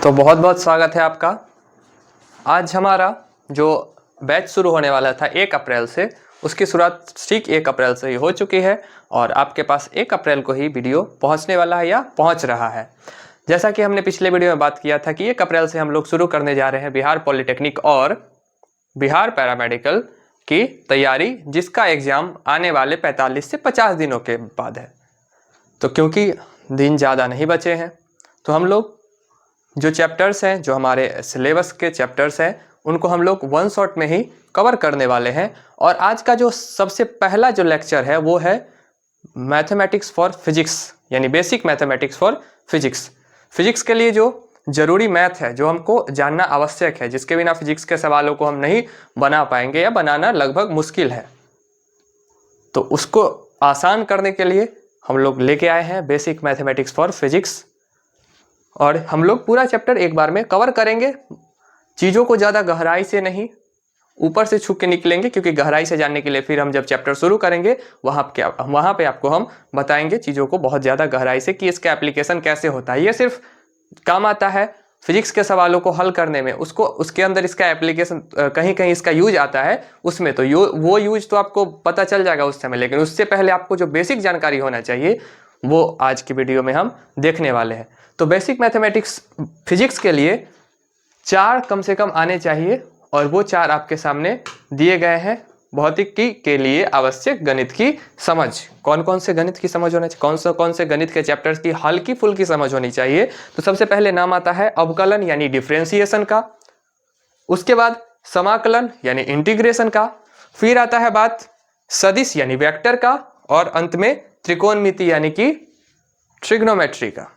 तो बहुत बहुत स्वागत है आपका। आज हमारा जो बैच शुरू होने वाला था 1 अप्रैल से, उसकी शुरुआत ठीक 1 अप्रैल से ही हो चुकी है और आपके पास 1 अप्रैल को ही वीडियो पहुंचने वाला है या पहुंच रहा है। जैसा कि हमने पिछले वीडियो में बात किया था कि 1 अप्रैल से हम लोग शुरू करने जा रहे हैं बिहार पॉलिटेक्निक और बिहार पैरामेडिकल की तैयारी, जिसका एग्ज़ाम आने वाले 45 से 50 दिनों के बाद है। तो क्योंकि दिन ज़्यादा नहीं बचे हैं तो हम लोग जो चैप्टर्स हैं, जो हमारे सिलेबस के चैप्टर्स हैं, उनको हम लोग वन शॉट में ही कवर करने वाले हैं। और आज का जो सबसे पहला जो लेक्चर है वो है मैथमेटिक्स फॉर फिजिक्स, यानी basic mathematics for physics. Physics के लिए जो ज़रूरी मैथ है, जो हमको जानना आवश्यक है, जिसके बिना फिजिक्स के सवालों को हम नहीं बना पाएंगे या बनाना लगभग मुश्किल है, तो उसको आसान करने के लिए हम लोग लेके आए हैं बेसिक मैथमेटिक्स फॉर फिजिक्स। और हम लोग पूरा चैप्टर एक बार में कवर करेंगे, चीज़ों को ज़्यादा गहराई से नहीं, ऊपर से छू के निकलेंगे, क्योंकि गहराई से जानने के लिए फिर हम जब चैप्टर शुरू करेंगे वहाँ पे आपको हम बताएंगे चीज़ों को बहुत ज़्यादा गहराई से कि इसका एप्लीकेशन कैसे होता है। ये सिर्फ काम आता है फिजिक्स के सवालों को हल करने में, उसको उसके अंदर इसका एप्लीकेशन कहीं कहीं इसका यूज आता है उसमें, तो वो यूज तो आपको पता चल जाएगा उस समय, लेकिन उससे पहले आपको जो बेसिक जानकारी होना चाहिए वो आज की वीडियो में हम देखने वाले हैं। तो बेसिक मैथमेटिक्स फिजिक्स के लिए 4 कम से कम आने चाहिए, और वो 4 आपके सामने दिए गए हैं। भौतिकी के लिए आवश्यक गणित की समझ, कौन कौन से गणित की समझ होना चाहिए, कौन से गणित के चैप्टर्स की हल्की फुल्की समझ होनी चाहिए। तो सबसे पहले नाम आता है अवकलन यानी डिफरेंशिएशन का, उसके बाद समाकलन यानी इंटीग्रेशन का, फिर आता है बात सदिश यानी वेक्टर का, और अंत में त्रिकोणमिति यानी कि ट्रिग्नोमेट्री का।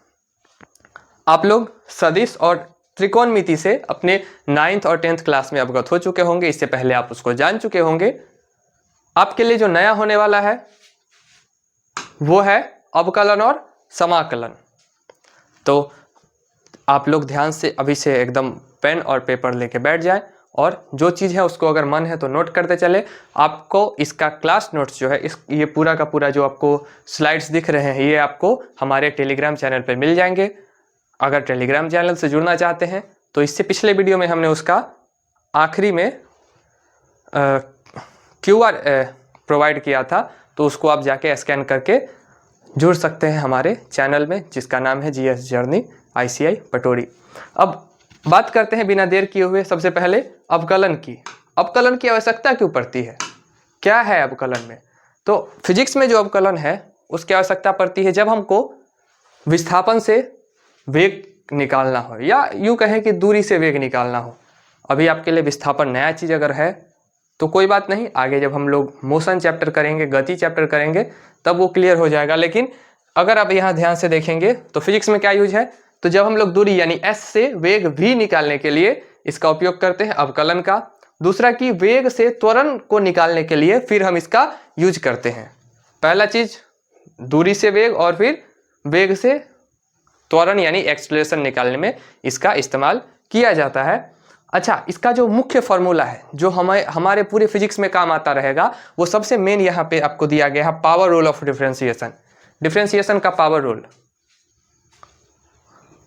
आप लोग सदिश और त्रिकोणमिति से अपने 9th और 10th क्लास में अवगत हो चुके होंगे, इससे पहले आप उसको जान चुके होंगे। आपके लिए जो नया होने वाला है वो है अवकलन और समाकलन। तो आप लोग ध्यान से अभी से एकदम पेन और पेपर लेके बैठ जाएं, और जो चीज़ है उसको अगर मन है तो नोट करते चले। आपको इसका क्लास नोट्स जो है, ये पूरा का पूरा जो आपको स्लाइड्स दिख रहे हैं, ये आपको हमारे टेलीग्राम चैनल पर मिल जाएंगे। अगर टेलीग्राम चैनल से जुड़ना चाहते हैं तो इससे पिछले वीडियो में हमने उसका आखिरी में QR प्रोवाइड किया था, तो उसको आप जाके स्कैन करके जुड़ सकते हैं हमारे चैनल में, जिसका नाम है GS जर्नी ICI पटोरी। अब बात करते हैं बिना देर किए हुए सबसे पहले अवकलन की। अवकलन की आवश्यकता क्यों पड़ती है, क्या है अवकलन में? तो फिजिक्स में जो अवकलन है उसकी आवश्यकता पड़ती है जब हमको विस्थापन से वेग निकालना हो, या यूँ कहें कि दूरी से वेग निकालना हो। अभी आपके लिए विस्थापन नया चीज़ अगर है तो कोई बात नहीं, आगे जब हम लोग मोशन चैप्टर करेंगे, गति चैप्टर करेंगे, तब वो क्लियर हो जाएगा। लेकिन अगर आप यहाँ ध्यान से देखेंगे तो फिजिक्स में क्या यूज है, तो जब हम लोग दूरी यानी s से वेग v निकालने के लिए इसका उपयोग करते हैं अवकलन का। दूसरा कि वेग से त्वरण को निकालने के लिए फिर हम इसका यूज करते हैं। पहला चीज दूरी से वेग, और फिर वेग से त्वरण यानी एक्सेलरेशन निकालने में इसका इस्तेमाल किया जाता है। अच्छा, इसका जो मुख्य फॉर्मूला है जो हमारे पूरे फिजिक्स में काम आता रहेगा, वो सबसे मेन यहाँ पे आपको दिया गया है, power rule of differentiation. Differentiation का पावर रूल,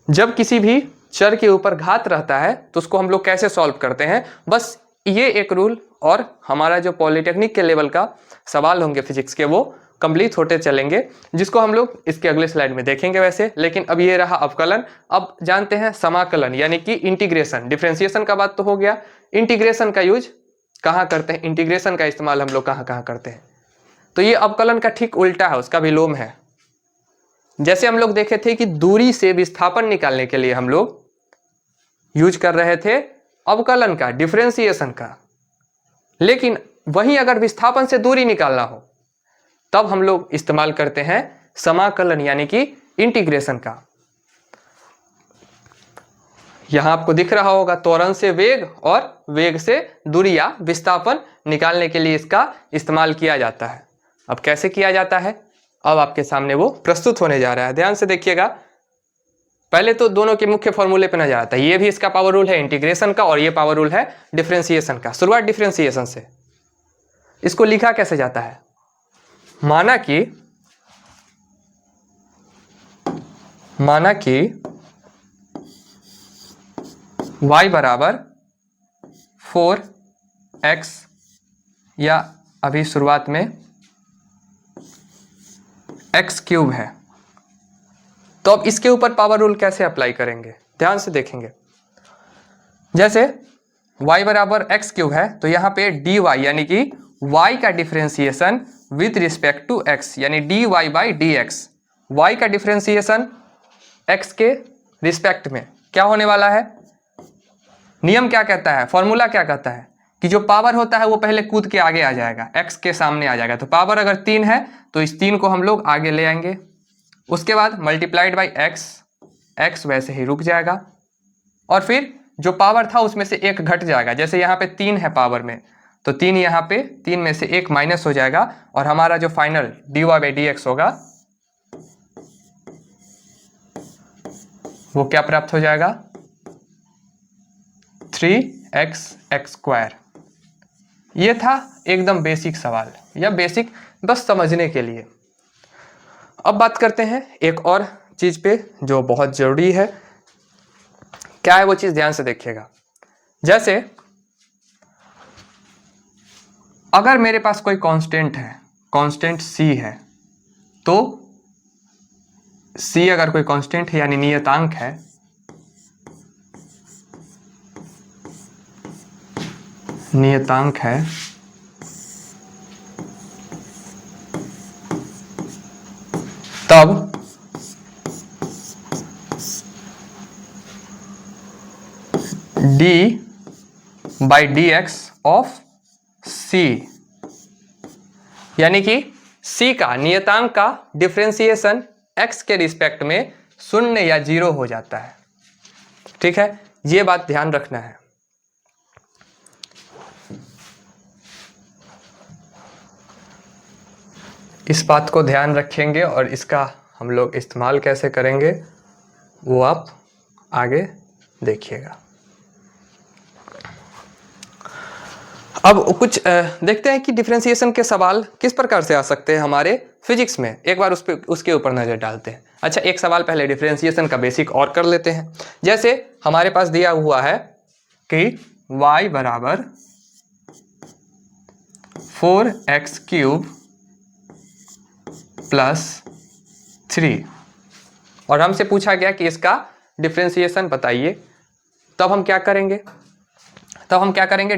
जब किसी भी चर के ऊपर घात रहता है तो उसको हम लोग कैसे सॉल्व करते हैं, बस ये एक रूल। और हमारा जो पॉलिटेक्निक के लेवल का सवाल होंगे फिजिक्स के, वो कंप्लीट होते चलेंगे, जिसको हम लोग इसके अगले स्लाइड में देखेंगे वैसे। लेकिन अब ये रहा अवकलन। अब जानते हैं समाकलन यानी कि इंटीग्रेशन। डिफरेंशिएशन का बात तो हो गया, इंटीग्रेशन का यूज कहाँ करते हैं, इंटीग्रेशन का इस्तेमाल हम लोग कहाँ कहाँ करते हैं। तो ये अवकलन का ठीक उल्टा है, उसका विलोम है। जैसे हम लोग देखे थे कि दूरी से विस्थापन निकालने के लिए हम लोग यूज कर रहे थे अवकलन का, डिफरेंशिएशन का, लेकिन वहीं अगर विस्थापन से दूरी निकालना हो तब हम लोग इस्तेमाल करते हैं समाकलन यानी कि इंटीग्रेशन का। यहां आपको दिख रहा होगा त्वरण से वेग और वेग से दूरी या विस्थापन निकालने के लिए इसका इस्तेमाल किया जाता है। अब कैसे किया जाता है, अब आपके सामने वो प्रस्तुत होने जा रहा है, ध्यान से देखिएगा। पहले तो दोनों के मुख्य फॉर्मूले पे नजर आता है। ये भी इसका पावर रूल है इंटीग्रेशन का, और ये पावर रूल है डिफरेंशिएशन का। शुरुआत डिफरेंशिएशन से। इसको लिखा कैसे जाता है, माना कि y बराबर 4x या अभी शुरुआत में x क्यूब है। तो अब इसके ऊपर पावर रूल कैसे अप्लाई करेंगे, ध्यान से देखेंगे। जैसे y बराबर x क्यूब है तो यहाँ पे dy यानी कि y का differentiation with respect to x यानी dy बाई dx, y का डिफरेंशिएशन x के रिस्पेक्ट में क्या होने वाला है। नियम क्या कहता है, फॉर्मूला क्या कहता है कि जो पावर होता है वो पहले कूद के आगे आ जाएगा, x के सामने आ जाएगा। तो पावर अगर 3 है तो इस 3 को हम लोग आगे ले आएंगे, उसके बाद मल्टीप्लाइड बाई x वैसे ही रुक जाएगा और फिर जो पावर था उसमें से एक घट जाएगा। जैसे यहाँ पे 3 है पावर में तो 3 यहाँ पे 3 में से एक माइनस हो जाएगा और हमारा जो फाइनल dy बाई dx होगा वो क्या प्राप्त हो जाएगा, 3x² ये था एकदम बेसिक सवाल या बेसिक बस समझने के लिए। अब बात करते हैं एक और चीज पे जो बहुत जरूरी है। क्या है वो चीज, ध्यान से देखिएगा। जैसे अगर मेरे पास कोई कांस्टेंट है, कांस्टेंट c है, तो c अगर कोई कांस्टेंट है यानी नियतांक है, नियतांक है तब d by dx of c यानी कि c का नियतांक का डिफरेंशिएशन x के रिस्पेक्ट में 0 या 0 हो जाता है। ठीक है, ये बात ध्यान रखना है। इस बात को ध्यान रखेंगे और इसका हम लोग इस्तेमाल कैसे करेंगे वो आप आगे देखिएगा। अब कुछ देखते हैं कि डिफरेंशिएशन के सवाल किस प्रकार से आ सकते हैं हमारे फिजिक्स में। एक बार उसके ऊपर नजर डालते हैं। अच्छा, एक सवाल पहले डिफरेंशिएशन का बेसिक और कर लेते हैं। जैसे हमारे पास दिया हुआ है कि y बराबर 4x³ प्लस 3 और हमसे पूछा गया कि इसका डिफरेंशिएशन बताइए। तब हम क्या करेंगे,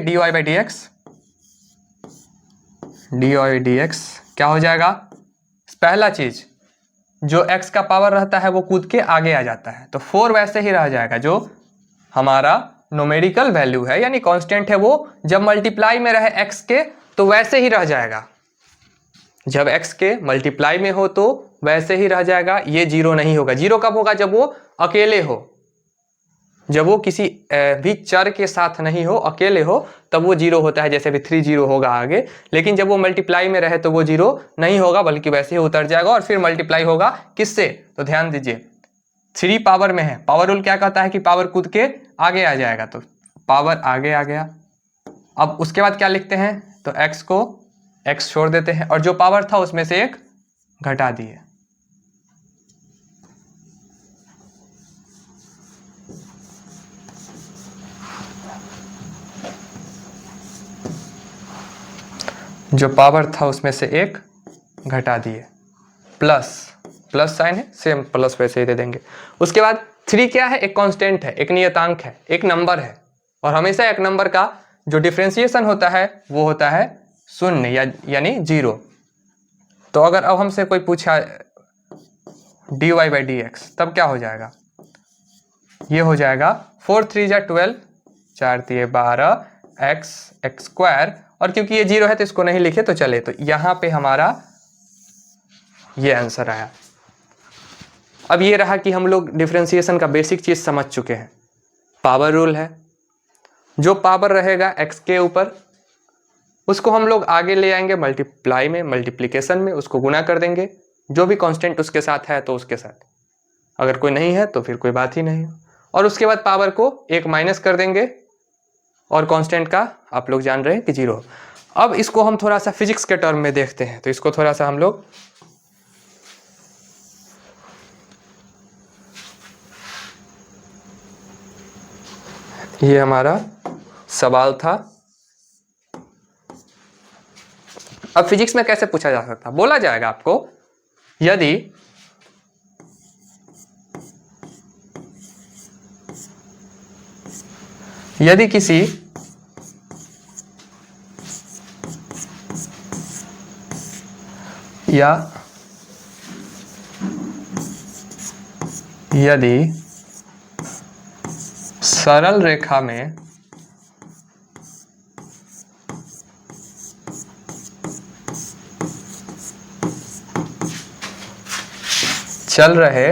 dy बाई dx क्या हो जाएगा। पहला चीज जो x का पावर रहता है वो कूद के आगे आ जाता है तो 4 वैसे ही रह जाएगा। जो हमारा न्यूमेरिकल वैल्यू है यानी कांस्टेंट है वो जब मल्टीप्लाई में रहे x के तो वैसे ही रह जाएगा। जब x के मल्टीप्लाई में हो तो वैसे ही रह जाएगा, ये 0 नहीं होगा। 0 कब होगा, जब वो अकेले हो, जब वो किसी भी चर के साथ नहीं हो, अकेले हो, तब वो 0 होता है। जैसे अभी 3 0 होगा आगे, लेकिन जब वो मल्टीप्लाई में रहे तो वो 0 नहीं होगा बल्कि वैसे ही उतर जाएगा और फिर मल्टीप्लाई होगा किससे, तो ध्यान दीजिए 3 पावर में है। पावर रूल क्या कहता है कि पावर कूद के आगे आ जाएगा, तो पावर आगे आ गया। अब उसके बाद क्या लिखते हैं, तो x को x छोड़ देते हैं और जो पावर था उसमें से एक घटा दिए। जो पावर था उसमें से एक घटा दिए, प्लस साइन है, सेम प्लस वैसे ही दे देंगे। उसके बाद 3 क्या है, एक कांस्टेंट है, एक नियतांक है, एक नंबर है और हमेशा एक नंबर का जो डिफरेंशिएशन होता है वो होता है 0 यानी 0। तो अगर अब हमसे कोई पूछा dy बाई dx तब क्या हो जाएगा, ये हो जाएगा 4 3 जा 12, 4 3 12 x² और क्योंकि ये 0 है तो इसको नहीं लिखे तो चले। तो यहां पे हमारा ये आंसर आया। अब ये रहा कि हम लोग डिफरेंशिएशन का बेसिक चीज समझ चुके हैं। पावर रूल है, जो पावर रहेगा x के ऊपर उसको हम लोग आगे ले आएंगे मल्टीप्लाई में, मल्टीप्लिकेशन में उसको गुना कर देंगे। जो भी कांस्टेंट उसके साथ है तो उसके साथ, अगर कोई नहीं है तो फिर कोई बात ही नहीं है। और उसके बाद पावर को एक माइनस कर देंगे और कांस्टेंट का आप लोग जान रहे हैं कि 0। अब इसको हम थोड़ा सा फिजिक्स के टर्म में देखते हैं, तो इसको थोड़ा सा हम लोग ये हमारा सवाल था। अब फिजिक्स में कैसे पूछा जा सकता है, बोला जाएगा आपको यदि किसी या यदि सरल रेखा में चल रहे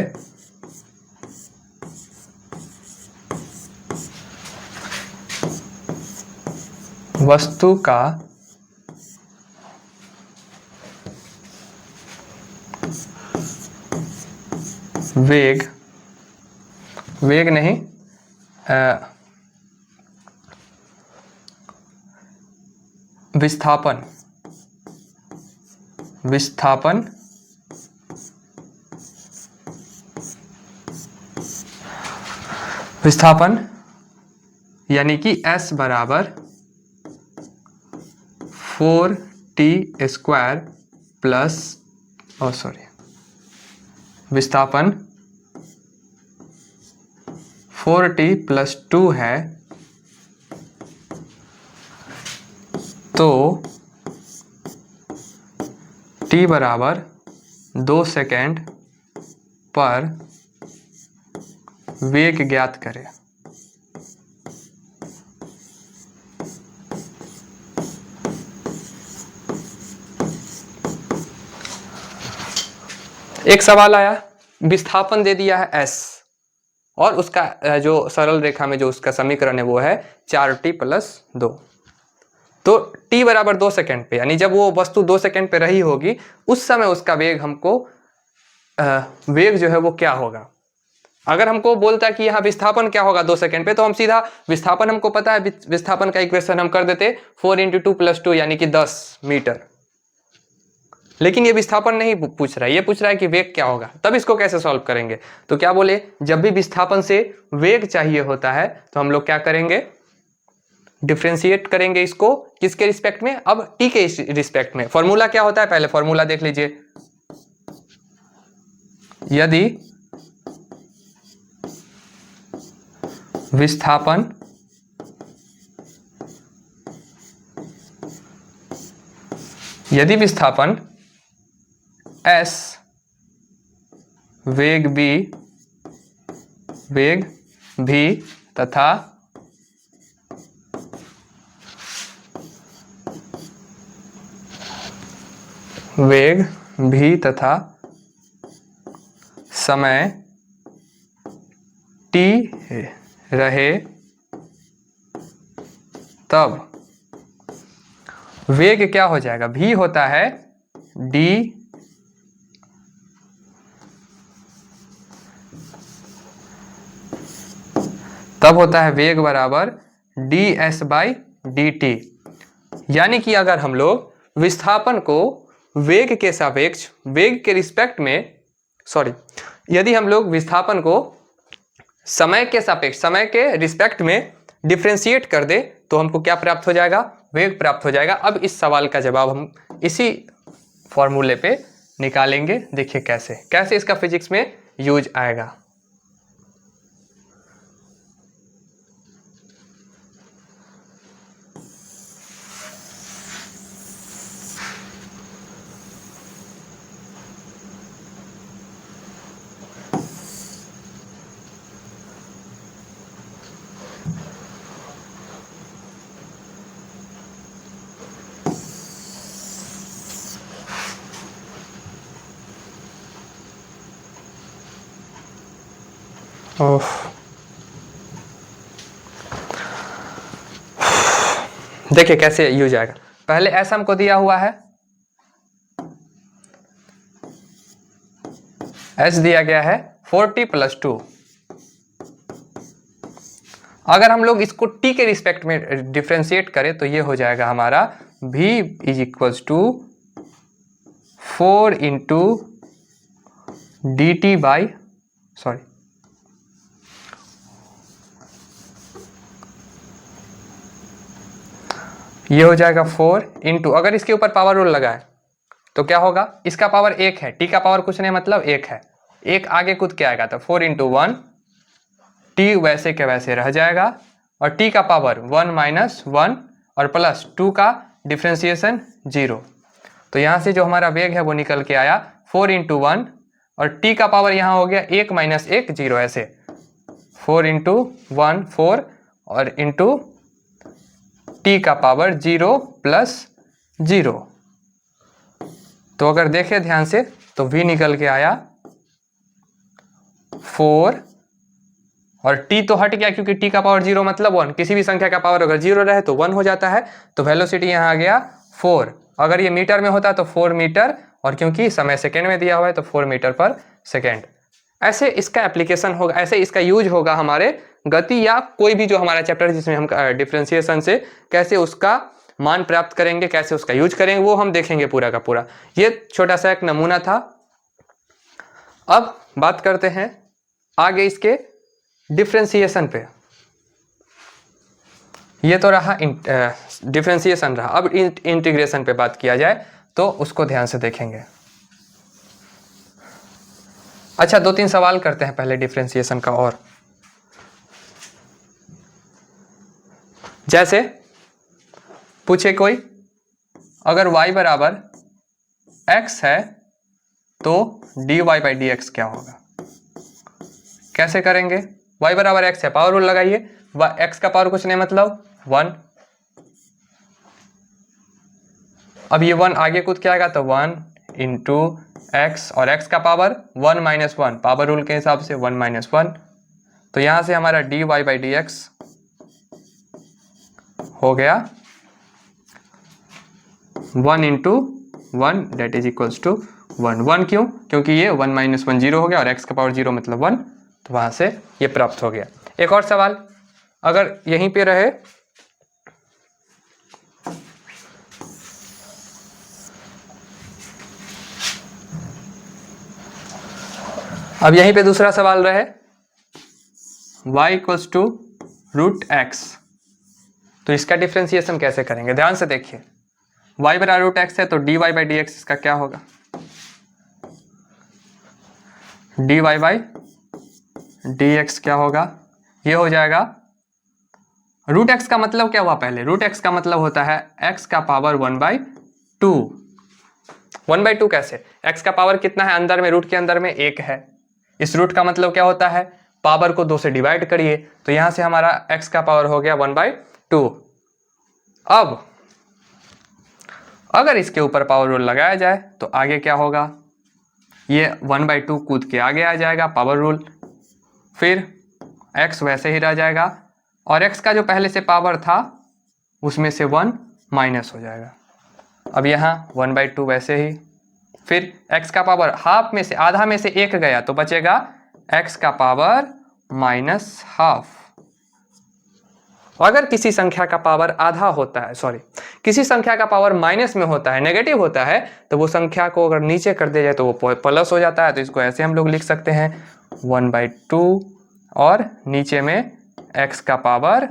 वस्तु का वेग नहीं विस्थापन यानी कि S बराबर 4t² प्लस विस्थापन 4t + 2 है, तो t बराबर 2 सेकेंड पर वेग ज्ञात करें। एक सवाल आया, विस्थापन दे दिया है S और उसका जो सरल रेखा में जो उसका समीकरण है वो है 4t + 2। तो t बराबर 2 सेकेंड पे, यानी जब वो वस्तु 2 सेकेंड पे रही होगी उस समय उसका वेग हमको वेग जो है वो क्या होगा। अगर हमको बोलता है कि यहाँ विस्थापन क्या होगा 2 सेकेंड पे, तो हम सीधा विस्थापन हमको पता है, विस्थापन का इक्वेशन हम कर देते 4 × 2 + 2 यानी कि 10 मीटर। लेकिन ये विस्थापन नहीं पूछ रहा है, ये पूछ रहा है कि वेग क्या होगा। तब इसको कैसे सॉल्व करेंगे, तो क्या बोले, जब भी विस्थापन से वेग चाहिए होता है तो हम लोग क्या करेंगे, डिफरेंशिएट करेंगे इसको किसके रिस्पेक्ट में, अब टी के रिस्पेक्ट में। फॉर्मूला क्या होता है, पहले फॉर्मूला देख लीजिए। यदि विस्थापन S वेग v तथा समय t रहे, तब वेग क्या हो जाएगा, v होता है d तब होता है वेग बराबर ds/dt। यानी कि अगर हम लोग विस्थापन को वेग के सापेक्ष, वेग के रिस्पेक्ट में, यदि हम लोग विस्थापन को समय के सापेक्ष, समय के रिस्पेक्ट में डिफरेंशिएट कर दे तो हमको क्या प्राप्त हो जाएगा, वेग प्राप्त हो जाएगा। अब इस सवाल का जवाब हम इसी फॉर्मूले पे निकालेंगे। देखिए कैसे इसका फिजिक्स में यूज आएगा। देखिए कैसे यूज आएगा। पहले S हमको दिया हुआ है, S दिया गया है 4t + 2। अगर हम लोग इसको t के रिस्पेक्ट में डिफरेंशिएट करें तो ये हो जाएगा हमारा v = 4 × dt/, ये हो जाएगा 4 इंटू, अगर इसके ऊपर पावर रूल लगाए तो क्या होगा, इसका पावर 1 है, टी का पावर कुछ नहीं मतलब 1 है, 1 आगे कूद के आएगा तो 4 इंटू 1, टी वैसे के वैसे रह जाएगा, और टी का पावर 1 माइनस 1 और प्लस 2 का डिफ्रेंसिएशन 0। तो यहाँ से जो हमारा वेग है वो निकल के आया 4 इंटू 1, और टी का पावर यहाँ हो गया 1 माइनस 1 0, ऐसे 4 इंटू 1 4 और इंटू टी का पावर 0 प्लस 0। तो अगर देखें ध्यान से तो v निकल के आया 4, और t तो हट गया क्योंकि t का पावर 0 मतलब 1, किसी भी संख्या का पावर अगर 0 रहे तो 1 हो जाता है, तो वेलोसिटी यहाँ आ गया 4। अगर ये मीटर में होता तो 4 मीटर, और क्योंकि समय सेकेंड में दिया हुआ है तो 4 मीटर पर सेकेंड। ऐसे इसका एप्लीकेशन होगा, ऐसे इसका यूज होगा हमारे गति या कोई भी जो हमारा चैप्टर जिसमें हम डिफरेंशिएशन से कैसे उसका मान प्राप्त करेंगे, कैसे उसका यूज करेंगे, वो हम देखेंगे पूरा का पूरा। ये छोटा सा एक नमूना था। अब बात करते हैं आगे इसके डिफरेंशिएशन पे। ये तो रहा डिफरेंशिएशन रहा, अब इंटीग्रेशन पे बात किया जाए तो उसको ध्यान से देखेंगे। अच्छा, 2-3 सवाल करते हैं पहले डिफरेंशिएशन का। और जैसे पूछे कोई, अगर y बराबर x है तो dy बाई डी एक्स क्या होगा, कैसे करेंगे। y बराबर x है, पावर रूल लगाइए, x का पावर कुछ नहीं मतलब 1। अब ये 1 आगे कूद के आएगा तो 1 इंटू एक्स, और x का पावर 1 माइनस 1, पावर रूल के हिसाब से 1 माइनस 1। तो यहां से हमारा dy बाई डी एक्स हो गया 1 into 1 that is equals to 1। 1 क्यों, क्योंकि ये 1 माइनस 1 0 हो गया, और x का पावर 0 मतलब 1, तो वहां से ये प्राप्त हो गया। एक और सवाल, अगर यहीं पे रहे, अब यहीं पे दूसरा सवाल रहे, y equals to root x, तो इसका डिफरेंशिएशन कैसे करेंगे। ध्यान से देखिए, y बराबर रूट एक्स है तो dy बाई डी एक्स इसका क्या होगा, dy बाई डी एक्स क्या होगा, ये हो जाएगा रूट एक्स का मतलब क्या हुआ, पहले रूट एक्स का मतलब होता है x का पावर 1/2। 1/2 कैसे, x का पावर कितना है अंदर में, रूट के अंदर में 1 है, इस रूट का मतलब क्या होता है, पावर को 2 से डिवाइड करिए, तो यहां से हमारा x का पावर हो गया 1/2। अब अगर इसके ऊपर पावर रूल लगाया जाए तो आगे क्या होगा, ये 1/2 कूद के आगे आ जाएगा पावर रूल, फिर x वैसे ही रह जाएगा, और x का जो पहले से पावर था उसमें से 1 माइनस हो जाएगा। अब यहाँ 1/2 वैसे ही, फिर x का पावर हाफ में से, आधा में से 1 गया तो बचेगा x का पावर माइनस हाफ। अगर किसी संख्या का पावर आधा होता है, किसी संख्या का पावर माइनस में होता है, नेगेटिव होता है, तो वो संख्या को अगर नीचे कर दिया जाए तो वो प्लस हो जाता है। तो इसको ऐसे हम लोग लिख सकते हैं 1/2, और नीचे में x का पावर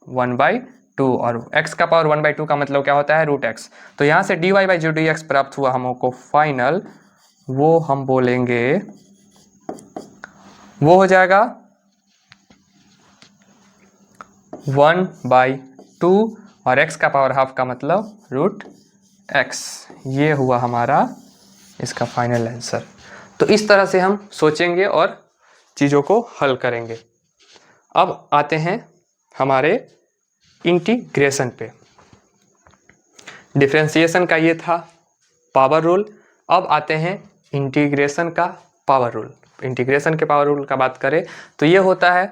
1/2, और x का पावर 1/2 का मतलब क्या होता है, रूट एक्स। तो यहाँ से dy बाई डी एक्स प्राप्त हुआ हमको फाइनल, वो हम बोलेंगे वो हो जाएगा 1/2, और x का पावर हाफ का मतलब रूट एक्स। ये हुआ हमारा इसका फाइनल आंसर। तो इस तरह से हम सोचेंगे और चीज़ों को हल करेंगे। अब आते हैं हमारे इंटीग्रेशन पे। डिफरेंशिएशन का ये था पावर रूल, अब आते हैं इंटीग्रेशन का पावर रूल। इंटीग्रेशन के पावर रूल का बात करें तो ये होता है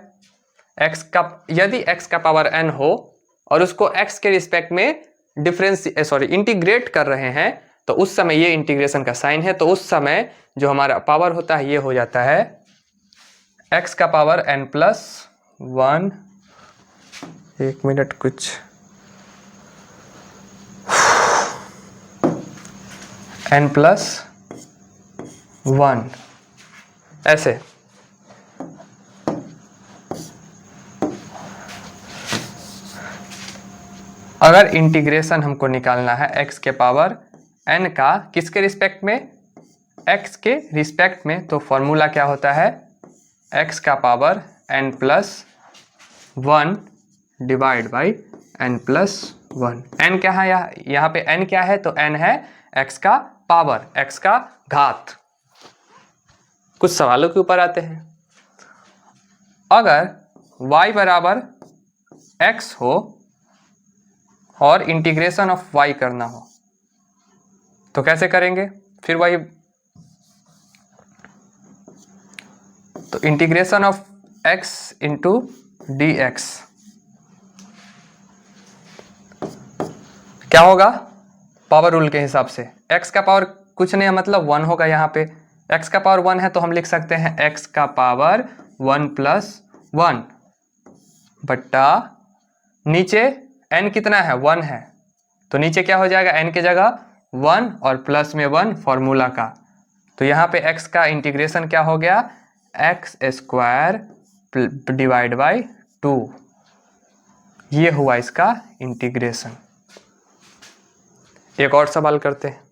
x का, यदि x का पावर n हो और उसको x के रिस्पेक्ट में इंटीग्रेट कर रहे हैं, तो उस समय ये इंटीग्रेशन का साइन है, तो उस समय जो हमारा पावर होता है ये हो जाता है x का पावर n प्लस 1, एक मिनट कुछ, n प्लस 1 ऐसे। अगर इंटीग्रेशन हमको निकालना है x के पावर n का किसके रिस्पेक्ट में, x के रिस्पेक्ट में, तो फॉर्मूला क्या होता है x का power n plus 1 divide by n plus 1। n क्या है यहाँ पे n क्या है, तो n है x का पावर, x का घात। कुछ सवालों के ऊपर आते हैं। अगर y बराबर x हो और इंटीग्रेशन ऑफ y करना हो तो कैसे करेंगे, फिर वही, तो integration of x into D x क्या होगा, पावर रूल के हिसाब से x का पावर कुछ नहीं है मतलब 1 होगा। यहाँ पे x का पावर 1 है तो हम लिख सकते हैं x का पावर 1 प्लस 1 बट्टा नीचे n कितना है 1 है, तो नीचे क्या हो जाएगा n की जगह 1 और प्लस में 1 फॉर्मूला का, तो यहाँ पे x का इंटीग्रेशन क्या हो गया x स्क्वायर डिवाइड बाई 2, ये हुआ इसका इंटीग्रेशन। एक और सवाल करते हैं।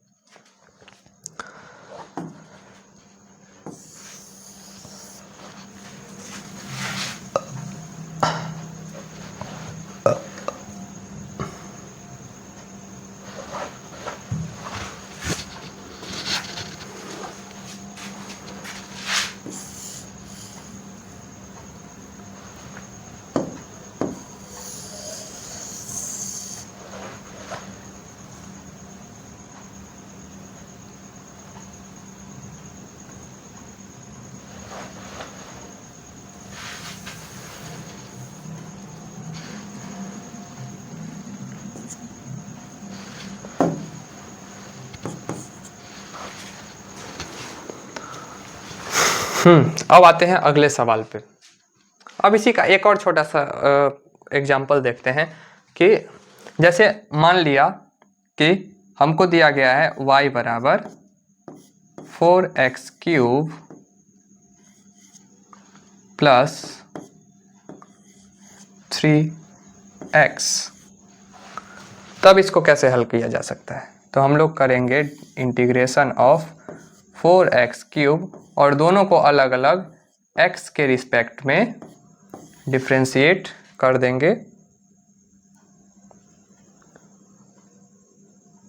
अब आते हैं अगले सवाल पे। अब इसी का एक और छोटा सा एग्जाम्पल देखते हैं कि जैसे मान लिया कि हमको दिया गया है y बराबर 4x क्यूब प्लस 3x, तब इसको कैसे हल किया जा सकता है, तो हम लोग करेंगे इंटीग्रेशन ऑफ 4x क्यूब और दोनों को अलग अलग x के रिस्पेक्ट में डिफ्रेंशिएट कर देंगे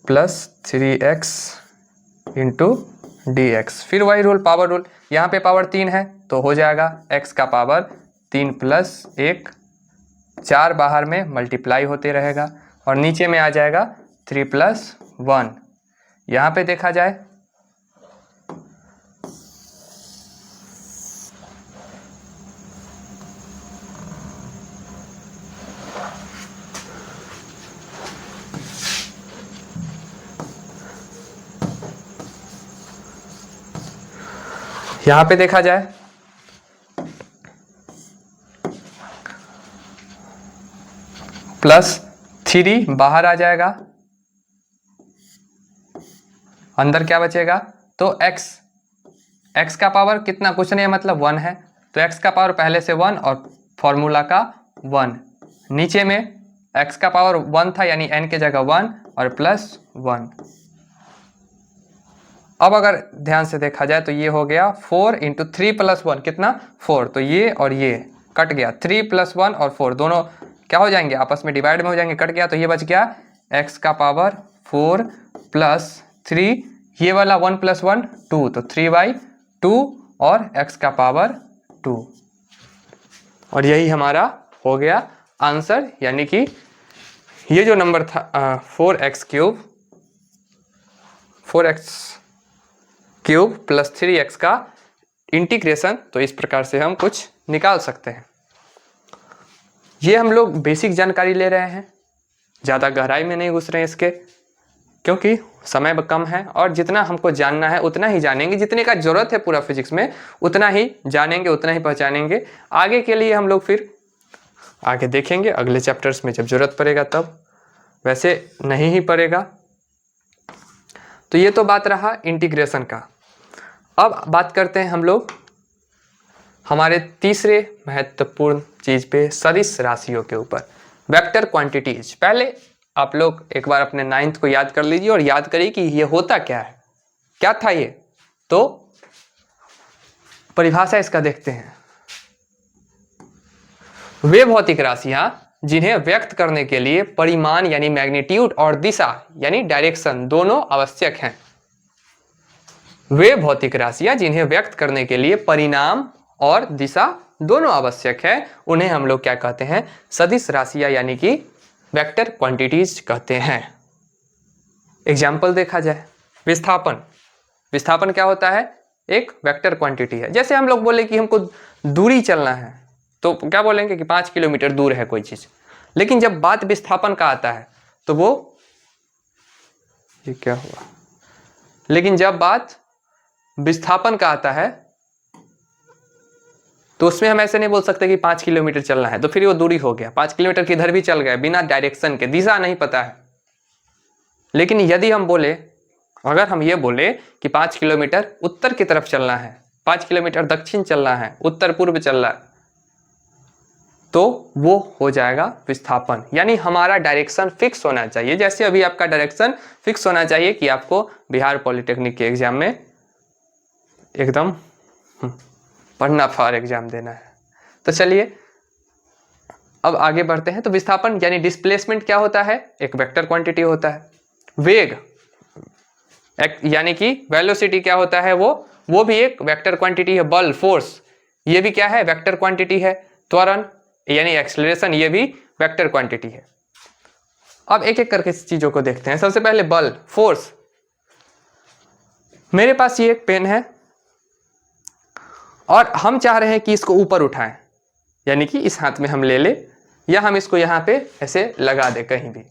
plus 3x into D x. फिर वही रूल, पावर रूल, यहाँ पे पावर 3 है तो हो जाएगा x का पावर 3 प्लस 1, 4 बाहर में मल्टीप्लाई होते रहेगा और नीचे में आ जाएगा 3 प्लस 1। यहाँ पे देखा जाए देखा जाए प्लस 3 बाहर आ जाएगा, अंदर क्या बचेगा, तो x का पावर कितना, कुछ नहीं है मतलब 1 है, तो x का पावर पहले से 1 और फॉर्मूला का 1, नीचे में x का पावर 1 था यानी n की जगह 1 और प्लस 1। अब अगर ध्यान से देखा जाए तो ये हो गया 4 इंटू 3 प्लस 1 कितना 4, तो ये और ये कट गया, 3 प्लस 1 और 4 दोनों क्या हो जाएंगे आपस में डिवाइड में हो जाएंगे, कट गया, तो ये बच गया x का पावर 4 प्लस 3, ये वाला 1 प्लस 1 2, तो 3/2 और x का पावर 2, और यही हमारा हो गया आंसर। यानी कि ये जो नंबर था 4x क्यूब प्लस 3x का इंटीग्रेशन, तो इस प्रकार से हम कुछ निकाल सकते हैं। ये हम लोग बेसिक जानकारी ले रहे हैं, ज़्यादा गहराई में नहीं घुस रहे हैं इसके, क्योंकि समय कम है और जितना हमको जानना है उतना ही जानेंगे, जितने का ज़रूरत है पूरा फिजिक्स में उतना ही जानेंगे, उतना ही पहचानेंगे। आगे के लिए हम लोग फिर आगे देखेंगे अगले चैप्टर्स में, जब ज़रूरत पड़ेगा तब, वैसे नहीं ही पड़ेगा। तो ये तो बात रहा इंटीग्रेशन का। अब बात करते हैं हम लोग हमारे तीसरे महत्वपूर्ण चीज़ पे, सदिश राशियों के ऊपर, वेक्टर क्वांटिटीज। पहले आप लोग एक बार अपने 9th को याद कर लीजिए और याद करिए कि ये होता क्या है, क्या था ये। तो परिभाषा इसका देखते हैं। वे भौतिक राशियां जिन्हें व्यक्त करने के लिए परिमाण यानी मैग्नीट्यूड और दिशा यानी डायरेक्शन दोनों आवश्यक हैं। वे भौतिक राशियां जिन्हें व्यक्त करने के लिए परिमाण और दिशा दोनों आवश्यक है, उन्हें हम लोग क्या कहते हैं, सदिश राशियां यानी कि वेक्टर क्वांटिटीज कहते हैं। एग्जाम्पल देखा जाए, विस्थापन। विस्थापन क्या होता है, एक वेक्टर क्वांटिटी है। जैसे हम लोग बोले कि हमको दूरी चलना है तो क्या बोलेंगे कि 5 किलोमीटर दूर है कोई चीज, लेकिन जब बात विस्थापन का आता है तो वो, ये क्या हुआ, लेकिन जब बात विस्थापन का आता है तो उसमें हम ऐसे नहीं बोल सकते कि 5 किलोमीटर चलना है तो फिर वो दूरी हो गया, 5 किलोमीटर किधर भी चल गए बिना डायरेक्शन के, दिशा नहीं पता है। लेकिन यदि हम बोले, अगर हम ये बोले कि 5 किलोमीटर उत्तर की तरफ चलना है, 5 किलोमीटर दक्षिण चलना है, उत्तर पूर्व चलना है, तो वो हो जाएगा विस्थापन। यानी हमारा डायरेक्शन फिक्स होना चाहिए। जैसे अभी आपका डायरेक्शन फिक्स होना चाहिए कि आपको बिहार पॉलिटेक्निक के एग्जाम में एकदम पढ़ना फॉर एग्जाम देना है। तो चलिए अब आगे बढ़ते हैं। तो विस्थापन यानी डिस्प्लेसमेंट क्या होता है, एक वेक्टर क्वांटिटी होता है। वेग यानी कि वेलोसिटी क्या होता है, वो भी एक वेक्टर क्वांटिटी है। बल, फोर्स, ये भी क्या है, वेक्टर क्वांटिटी है। त्वरण यानी एक्सेलरेशन, ये भी वेक्टर क्वांटिटी है। अब एक एक करके इस चीजों को देखते हैं। सबसे पहले बल, फोर्स। मेरे पास ये एक पेन है और हम चाह रहे हैं कि इसको ऊपर उठाएं, यानी कि इस हाथ में हम ले ले या हम इसको यहाँ पे ऐसे लगा दे कहीं भी।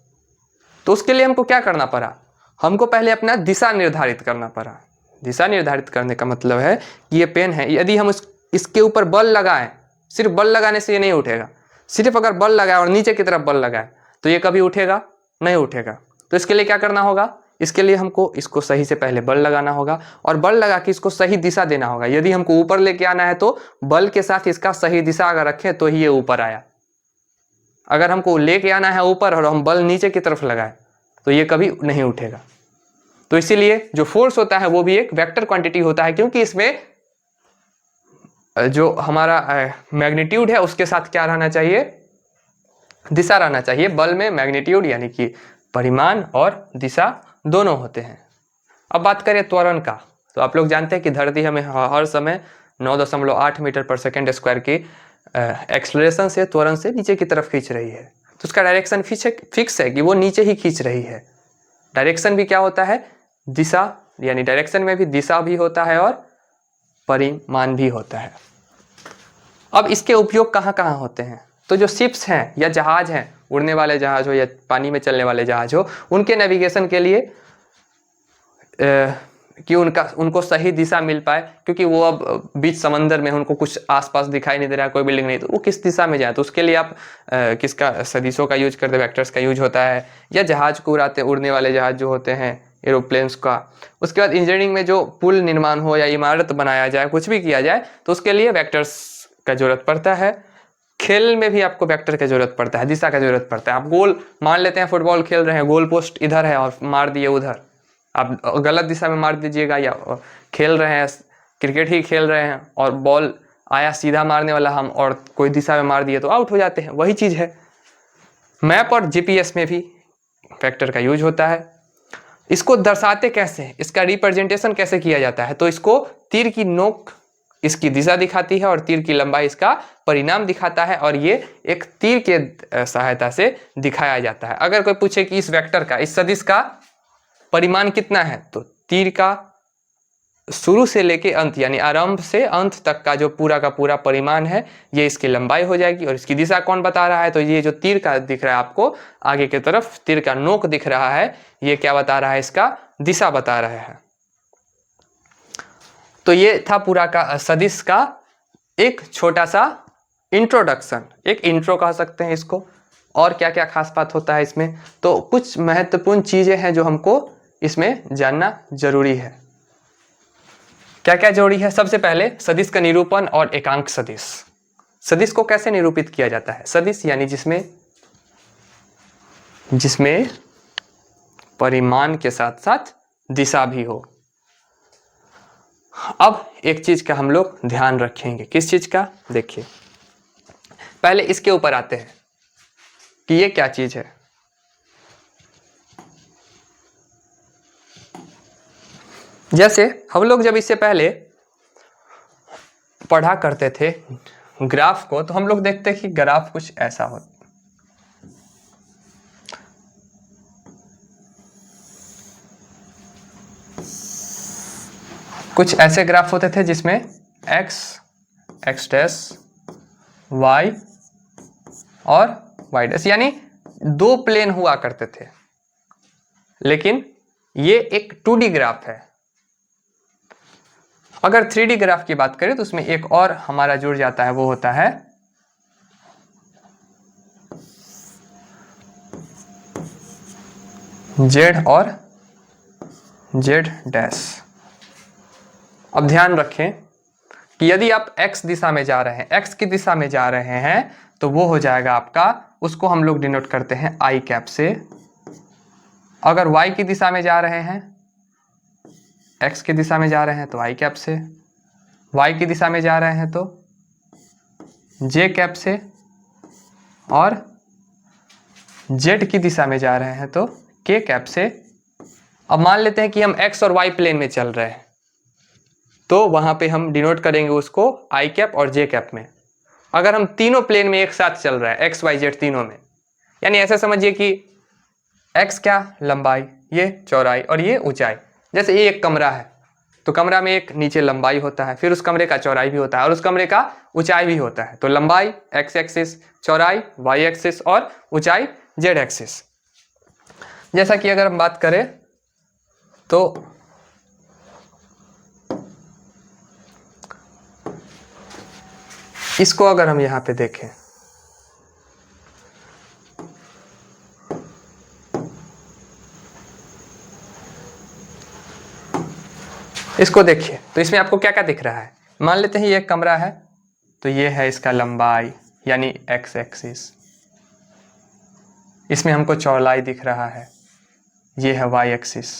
तो उसके लिए हमको क्या करना पड़ा, हमको पहले अपना दिशा निर्धारित करना पड़ा। दिशा निर्धारित करने का मतलब है कि ये पेन है, यदि हम इसके ऊपर बल लगाएं, सिर्फ बल लगाने से ये नहीं उठेगा। सिर्फ अगर बल लगाए और नीचे की तरफ बल लगाए तो ये कभी उठेगा नहीं उठेगा। तो इसके लिए क्या करना होगा, इसके लिए हमको इसको सही से पहले बल लगाना होगा और बल लगा के इसको सही दिशा देना होगा। यदि हमको ऊपर लेके आना है तो बल के साथ इसका सही दिशा अगर रखें तो ही ये ऊपर आया। अगर हमको लेके आना है ऊपर और हम बल नीचे की तरफ लगाए तो ये कभी नहीं उठेगा। तो इसीलिए जो फोर्स होता है वो भी एक वेक्टर क्वांटिटी होता है, क्योंकि इसमें जो हमारा मैग्नीट्यूड है उसके साथ क्या रहना चाहिए, दिशा रहना चाहिए। बल में मैग्नीट्यूड यानी कि परिमाण और दिशा दोनों होते हैं। अब बात करें त्वरण का, तो आप लोग जानते हैं कि धरती हमें हर समय 9.8 मीटर पर सेकेंड स्क्वायर की एक्सेलरेशन से, त्वरण से नीचे की तरफ खींच रही है। तो उसका डायरेक्शन फिक्स है कि वो नीचे ही खींच रही है। डायरेक्शन भी क्या होता है, दिशा, यानी डायरेक्शन में भी दिशा भी होता है और परिमाण भी होता है। अब इसके उपयोग कहाँ कहाँ होते हैं, तो जो शिप्स हैं या जहाज हैं, उड़ने वाले जहाज हो या पानी में चलने वाले जहाज हो, उनके नेविगेशन के लिए कि उनको सही दिशा मिल पाए, क्योंकि वो अब बीच समंदर में, उनको कुछ आसपास दिखाई नहीं दे रहा है, कोई बिल्डिंग नहीं, तो वो किस दिशा में जाए, तो उसके लिए आप किसका, सदिशों का यूज करते, वेक्टर्स का यूज होता है। या जहाज को उड़ाते, उड़ने वाले जहाज जो होते हैं, एरोप्लेन्स का। उसके बाद इंजीनियरिंग में जो पुल निर्माण हो या इमारत बनाया जाए, कुछ भी किया जाए, तो उसके लिए वेक्टर्स का जरूरत पड़ता है। खेल में भी आपको वेक्टर की जरूरत पड़ता है, दिशा का जरूरत पड़ता है। आप गोल, मान लेते हैं फुटबॉल खेल रहे हैं, गोल पोस्ट इधर है और मार दिए उधर, आप गलत दिशा में मार दीजिएगा। या खेल रहे हैं, क्रिकेट ही खेल रहे हैं और बॉल आया सीधा मारने वाला हम, और कोई दिशा में मार दिए तो आउट हो जाते हैं। वही चीज़ है मैप और जीपीएस में भी वेक्टर का यूज होता है। इसको दर्शाते कैसे हैं, इसका रिप्रेजेंटेशन कैसे किया जाता है, तो इसको तीर की नोक इसकी दिशा दिखाती है और तीर की लंबाई इसका परिणाम दिखाता है, और ये एक तीर के सहायता से दिखाया जाता है। अगर कोई पूछे कि इस वेक्टर का, इस सदिश का परिमाण कितना है, तो तीर का शुरू से लेके अंत, यानी आरंभ से अंत तक का जो पूरा का पूरा परिमाण है, ये इसकी लंबाई हो जाएगी। और इसकी दिशा कौन बता रहा है, तो ये जो तीर का दिख रहा है आपको आगे की तरफ, तीर का नोक दिख रहा है, ये क्या बता रहा है, इसका दिशा बता रहा है। तो ये था पूरा का सदिश का एक छोटा सा इंट्रोडक्शन, एक इंट्रो कह सकते हैं इसको। और क्या क्या खास बात होता है इसमें, तो कुछ महत्वपूर्ण चीजें हैं जो हमको इसमें जानना जरूरी है। क्या क्या जरूरी है, सबसे पहले सदिश का निरूपण और एकांक सदिश। सदिश को कैसे निरूपित किया जाता है, सदिश यानी जिसमें जिसमें परिमाण के साथ साथ दिशा भी हो। अब एक चीज का हम लोग ध्यान रखेंगे। किस चीज का? देखिए, पहले इसके ऊपर आते हैं कि ये क्या चीज है। जैसे हम लोग जब इससे पहले पढ़ा करते थे ग्राफ को, तो हम लोग देखते कि ग्राफ कुछ ऐसा होता, कुछ ऐसे ग्राफ होते थे जिसमें x, x डैश, y और y डैश, यानी दो प्लेन हुआ करते थे। लेकिन ये एक 2D ग्राफ है। अगर 3D ग्राफ की बात करें तो उसमें एक और हमारा जुड़ जाता है, वो होता है z और z डैश। अब ध्यान रखें कि यदि आप x दिशा में जा रहे हैं, x की दिशा में जा रहे हैं, तो वो हो जाएगा आपका, उसको हम लोग डिनोट करते हैं i कैप से। अगर y की दिशा में जा रहे हैं, x की दिशा में जा रहे हैं तो i कैप से, y की दिशा में जा रहे हैं तो j कैप से, और z की दिशा में जा रहे हैं तो k कैप से। अब मान लेते हैं कि हम x और y प्लेन में चल रहे हैं, तो वहां पे हम डिनोट करेंगे उसको i कैप और j कैप में। अगर हम तीनों प्लेन में एक साथ चल रहे हैं, x y z तीनों में, यानी ऐसे समझिए कि x क्या? लंबाई, ये चौड़ाई और ये ऊंचाई। जैसे ये एक कमरा है, तो कमरा में एक नीचे लंबाई होता है, फिर उस कमरे का चौड़ाई भी होता है और उस कमरे का ऊंचाई भी होता है। तो लंबाई x एक्सिस, चौड़ाई y एक्सिस और ऊंचाई z एक्सिस। जैसा कि अगर हम बात करें तो इसको अगर हम यहां पे देखें, इसको देखिए, तो इसमें आपको क्या क्या दिख रहा है। मान लेते हैं ये एक कमरा है, तो ये है इसका लंबाई यानी x एक्सिस। इसमें हमको चौड़ाई दिख रहा है, ये है y एक्सिस,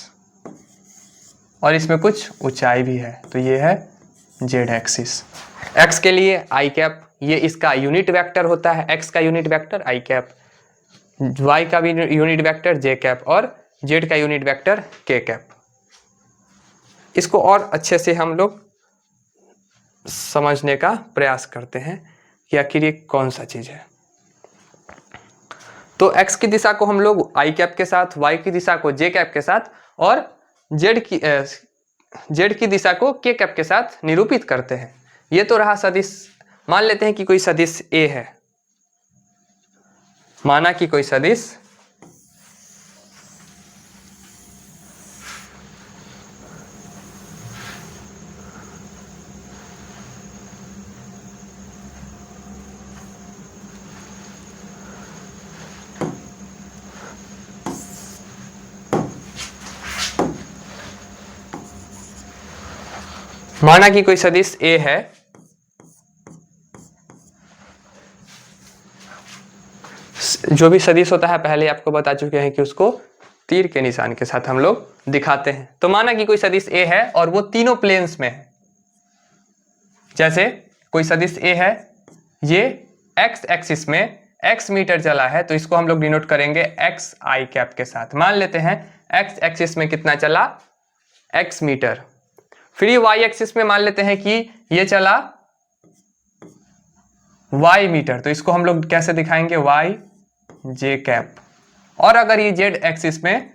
और इसमें कुछ ऊंचाई भी है, तो ये है z एक्सिस। x के लिए i कैप, ये इसका यूनिट वेक्टर होता है, x का unit vector i cap, y का भी यूनिट वेक्टर j कैप और z का यूनिट वेक्टर k कैप। इसको और अच्छे से हम लोग समझने का प्रयास करते हैं कि आखिर ये कौन सा चीज है। तो x की दिशा को हम लोग i कैप के साथ, y की दिशा को j कैप के साथ और z की दिशा को k कैप के साथ निरूपित करते हैं। ये तो रहा सदिश। मान लेते हैं कि कोई सदिश a है, माना कि कोई सदिश A है, जो भी सदिश होता है पहले आपको बता चुके हैं कि उसको तीर के निशान के साथ हम लोग दिखाते हैं। तो माना कि कोई सदिश A है और वो तीनों प्लेन्स में है। जैसे कोई सदिश A है, ये x एक्सिस में x मीटर चला है, तो इसको हम लोग डिनोट करेंगे x i कैप के साथ। मान लेते हैं x एक्सिस में कितना चला? x metre. फिर ये y एक्सिस में मान लेते हैं कि ये चला y मीटर, तो इसको हम लोग कैसे दिखाएंगे? y j cap. और अगर ये z एक्सिस में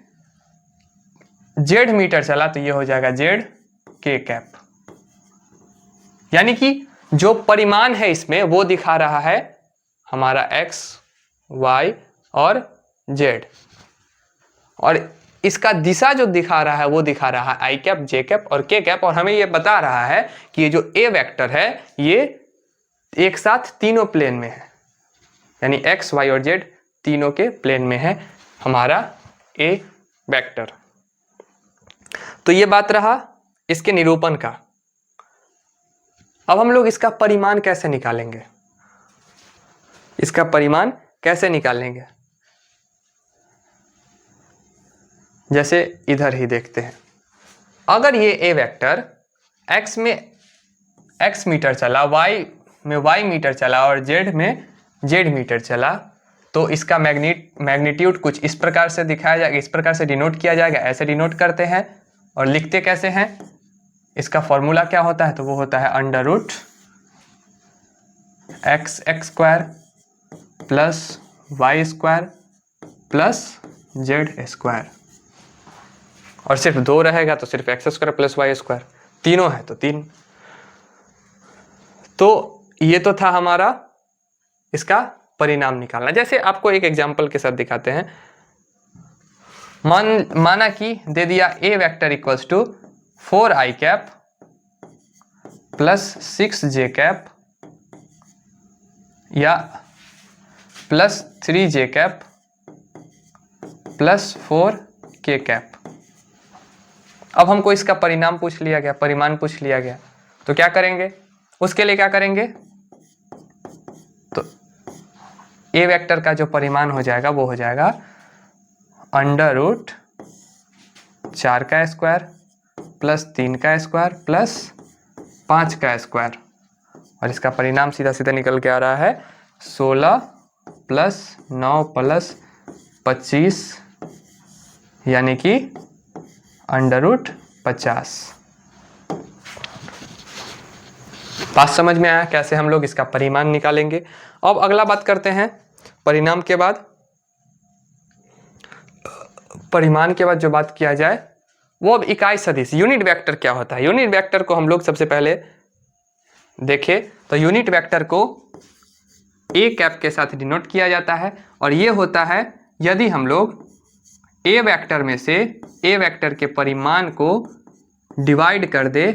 z मीटर चला तो ये हो जाएगा z k कैप। यानी कि जो परिमाण है इसमें वो दिखा रहा है हमारा x, y और z, और इसका दिशा जो दिखा रहा है वो दिखा रहा है i कैप, j कैप और k कैप। और हमें ये बता रहा है कि ये जो a वेक्टर है ये एक साथ तीनों प्लेन में है, यानी x, y और z तीनों के प्लेन में है हमारा a वेक्टर। तो ये बात रहा इसके निरूपण का। अब हम लोग इसका परिमाण कैसे निकालेंगे? इसका परिमाण कैसे निकालेंगे? जैसे इधर ही देखते हैं, अगर ये ए वेक्टर x में x मीटर चला, y में y मीटर चला और z में z मीटर चला, तो इसका मैग्नीट्यूड कुछ इस प्रकार से दिखाया जाएगा, इस प्रकार से डिनोट किया जाएगा। ऐसे डिनोट करते हैं और लिखते कैसे हैं, इसका फॉर्मूला क्या होता है, तो वो होता है under root x square plus y square plus z square, और सिर्फ 2 रहेगा तो सिर्फ x square plus y square, तीनों है तो 3। तो ये तो था हमारा इसका परिणाम निकालना। जैसे आपको एक एग्जांपल के साथ दिखाते हैं। माना कि दे दिया a vector equals to 4i cap plus 6j cap या plus 3j cap plus 4k cap. अब हमको इसका परिणाम पूछ लिया गया, परिमाण पूछ लिया गया, तो क्या करेंगे, उसके लिए क्या करेंगे, तो ए वेक्टर का जो परिमाण हो जाएगा वो हो जाएगा अंडर रूट 4 का स्क्वायर प्लस 3 का स्क्वायर प्लस 5 का स्क्वायर, और इसका परिणाम सीधा सीधा निकल के आ रहा है 16 प्लस 9 प्लस 25 यानी कि अंडर रूट 50। बात समझ में आया कैसे हम लोग इसका परिमाण निकालेंगे। अब अगला बात करते हैं, परिणाम के बाद, परिमाण के बाद जो बात किया जाए वो अब इकाई सदिश यूनिट वेक्टर क्या होता है। यूनिट वेक्टर को हम लोग सबसे पहले देखें तो यूनिट वेक्टर को ए कैप के साथ डिनोट किया जाता है, और ये होता है यदि हम लोग ए वेक्टर में से ए वेक्टर के परिमाण को डिवाइड कर दे,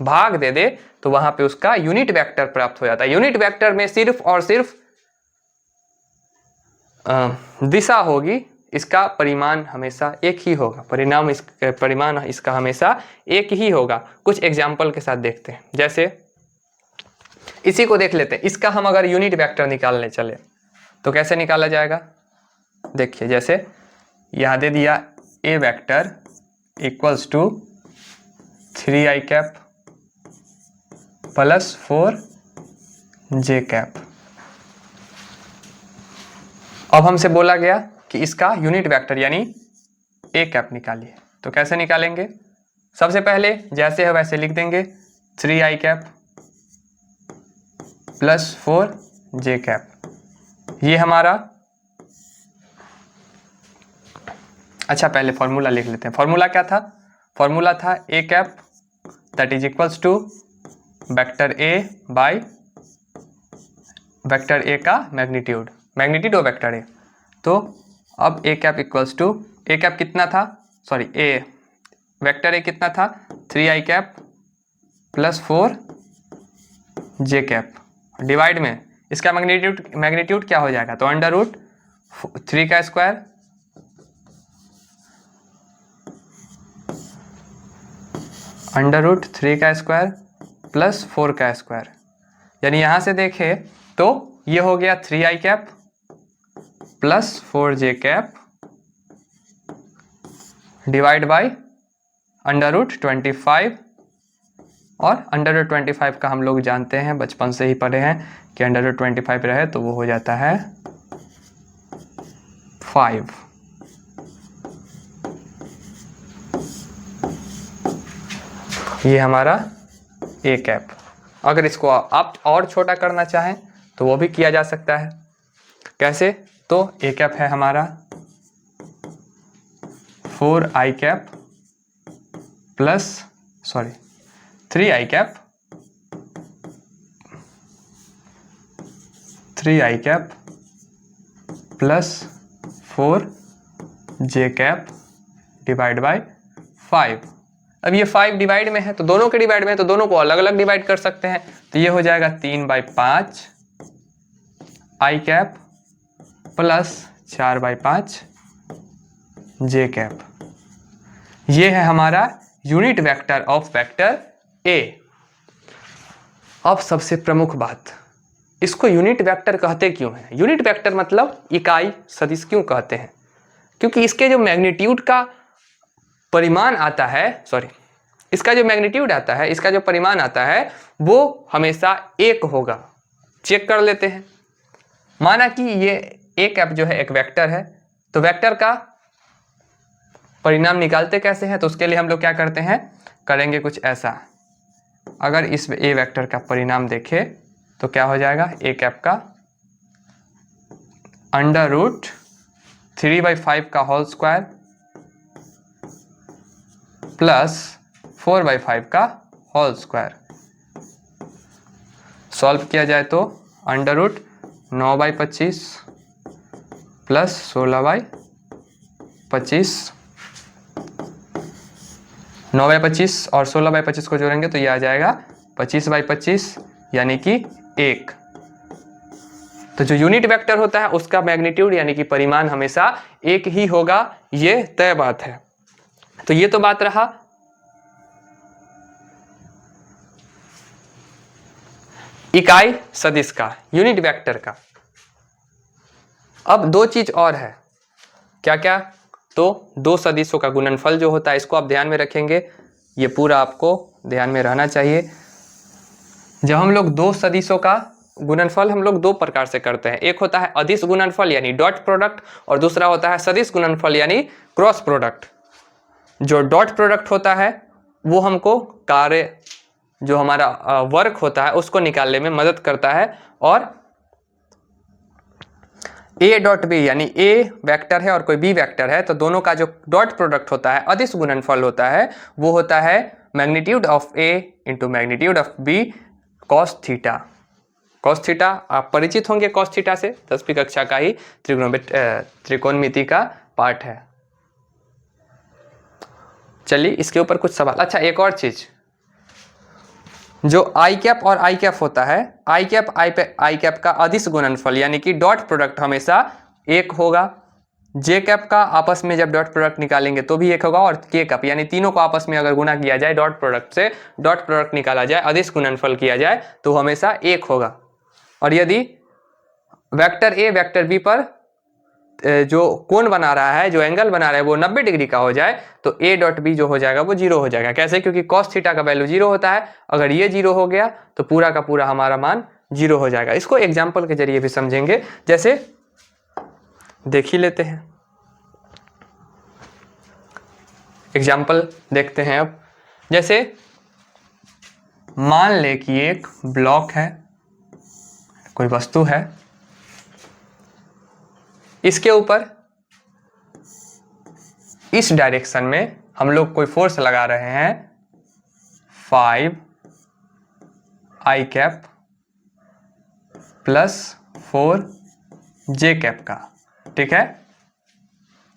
भाग दे दे, तो वहां पे उसका यूनिट वेक्टर प्राप्त हो जाता है। यूनिट वेक्टर में सिर्फ और सिर्फ दिशा होगी, इसका परिमाण हमेशा एक ही होगा, परिमाण इसका हमेशा एक ही होगा। कुछ एग्जाम्पल के साथ देखते हैं, जैसे इसी को देख लेते हैं। इसका हम अगर यूनिट वेक्टर निकालने चले तो कैसे निकाला जाएगा, देखिए जैसे यहाँ दे दिया a vector equals to 3i cap plus 4j cap. अब हमसे बोला गया कि इसका यूनिट वेक्टर यानी ए कैप निकालिए, तो कैसे निकालेंगे, सबसे पहले जैसे है वैसे लिख देंगे 3i cap plus 4j cap. ये हमारा, अच्छा पहले फॉर्मूला लिख लेते हैं। फॉर्मूला क्या था, फॉर्मूला था a cap that is equals to vector a by vector a का magnitude, magnitude of vector a. तो अब a cap equals to, a cap कितना था, सॉरी ए वेक्टर ए कितना था 3i cap plus 4j cap, divide में इसका magnitude क्या हो जाएगा, तो अंडर रूट 3 का स्क्वायर अंडर रूट 3 का स्क्वायर प्लस 4 का स्क्वायर, यानी यहां से देखें तो ये हो गया 3i cap plus 4j cap divide by under root 25, और अंडर रूट 25 का हम लोग जानते हैं, बचपन से ही पढ़े हैं कि अंडर रूट 25 रहे तो वो हो जाता है 5। ये हमारा ए कैप। अगर इसको आप और छोटा करना चाहें तो वो भी किया जा सकता है। कैसे, तो ए कैप है हमारा 4i cap plus 3i cap 3i cap plus 4j cap divide bye 5। अब ये 5 डिवाइड में है तो दोनों के डिवाइड में है तो दोनों को अलग अलग डिवाइड कर सकते हैं, तो ये हो जाएगा 3/5 i cap plus 4/5 j cap. ये है हमारा यूनिट वेक्टर ऑफ वेक्टर ए। अब सबसे प्रमुख बात, इसको यूनिट वेक्टर कहते क्यों हैं, यूनिट वेक्टर मतलब इकाई सदिश क्यों कहते हैं। क्योंकि इसके जो मैग्नीट्यूड का परिमाण आता है, इसका जो मैग्नीट्यूड आता है, इसका जो परिमाण आता है वो हमेशा 1 होगा। चेक कर लेते हैं। माना कि ये ए कैप जो है एक वेक्टर है, तो वेक्टर का परिणाम निकालते कैसे हैं? तो उसके लिए हम लोग क्या करते हैं, करेंगे कुछ ऐसा। अगर इस ए वेक्टर का परिणाम देखें तो क्या हो जाएगा, ए कैप का √3/5 का होल स्क्वायर प्लस 4/5 का होल स्क्वायर। सॉल्व किया जाए तो √9/25 प्लस 16/25, 9/25 और 16/25 को जोड़ेंगे तो ये आ जाएगा 25/25 यानी कि 1। तो जो यूनिट वेक्टर होता है उसका मैग्नीट्यूड यानी कि परिमाण हमेशा 1 ही होगा, ये तय बात है। तो ये तो बात रहा इकाई सदिश का, यूनिट वेक्टर का। अब 2 चीज और है, क्या क्या? तो 2 सदिशों का गुणनफल जो होता है, इसको आप ध्यान में रखेंगे, ये पूरा आपको ध्यान में रहना चाहिए। जब हम लोग 2 सदिशों का गुणनफल हम लोग 2 प्रकार से करते हैं। एक होता है अदिश गुणनफल यानी डॉट प्रोडक्ट, और दूसरा होता है सदिश गुणनफल यानी क्रॉस प्रोडक्ट। जो डॉट प्रोडक्ट होता है वो हमको कार्य, जो हमारा वर्क होता है उसको निकालने में मदद करता है, और ए डॉट बी यानी ए वेक्टर है और कोई बी वेक्टर है, तो दोनों का जो डॉट प्रोडक्ट होता है, अदिश गुणनफल होता है, वो होता है magnitude of a into magnitude of b cos theta. Cos theta आप परिचित होंगे, कॉस थीटा से 10वीं कक्षा का ही त्रिकोणमिति का पार्ट है। चलिए इसके ऊपर कुछ सवाल। अच्छा, एक और चीज, जो आई कैप और आई कैप होता है, आई कैप का अदिश गुणनफल यानी कि डॉट प्रोडक्ट हमेशा 1 होगा। जे कैप का आपस में जब डॉट प्रोडक्ट निकालेंगे तो भी 1 होगा, और के कैप यानी तीनों को आपस में अगर गुणा किया जाए, डॉट प्रोडक्ट से डॉट प्रोडक्ट निकाला जाए, अदिश गुणनफल किया जाए तो हमेशा 1 होगा। और यदि वेक्टर ए वेक्टर बी पर जो कोण बना रहा है, जो एंगल बना रहा है वो 90 डिग्री का हो जाए, तो ए डॉट बी जो हो जाएगा वो 0 हो जाएगा। कैसे? क्योंकि कॉस थीटा का वैल्यू 0 होता है। अगर ये 0 हो गया तो पूरा का पूरा हमारा मान 0 हो जाएगा। इसको एग्जाम्पल के जरिए भी समझेंगे, जैसे देख ही लेते हैं। एग्जाम्पल देखते हैं अब। जैसे मान ले कि एक ब्लॉक है, कोई वस्तु है, इसके ऊपर इस डायरेक्शन में हम लोग कोई फोर्स लगा रहे हैं 5i cap plus 4j cap का, ठीक है।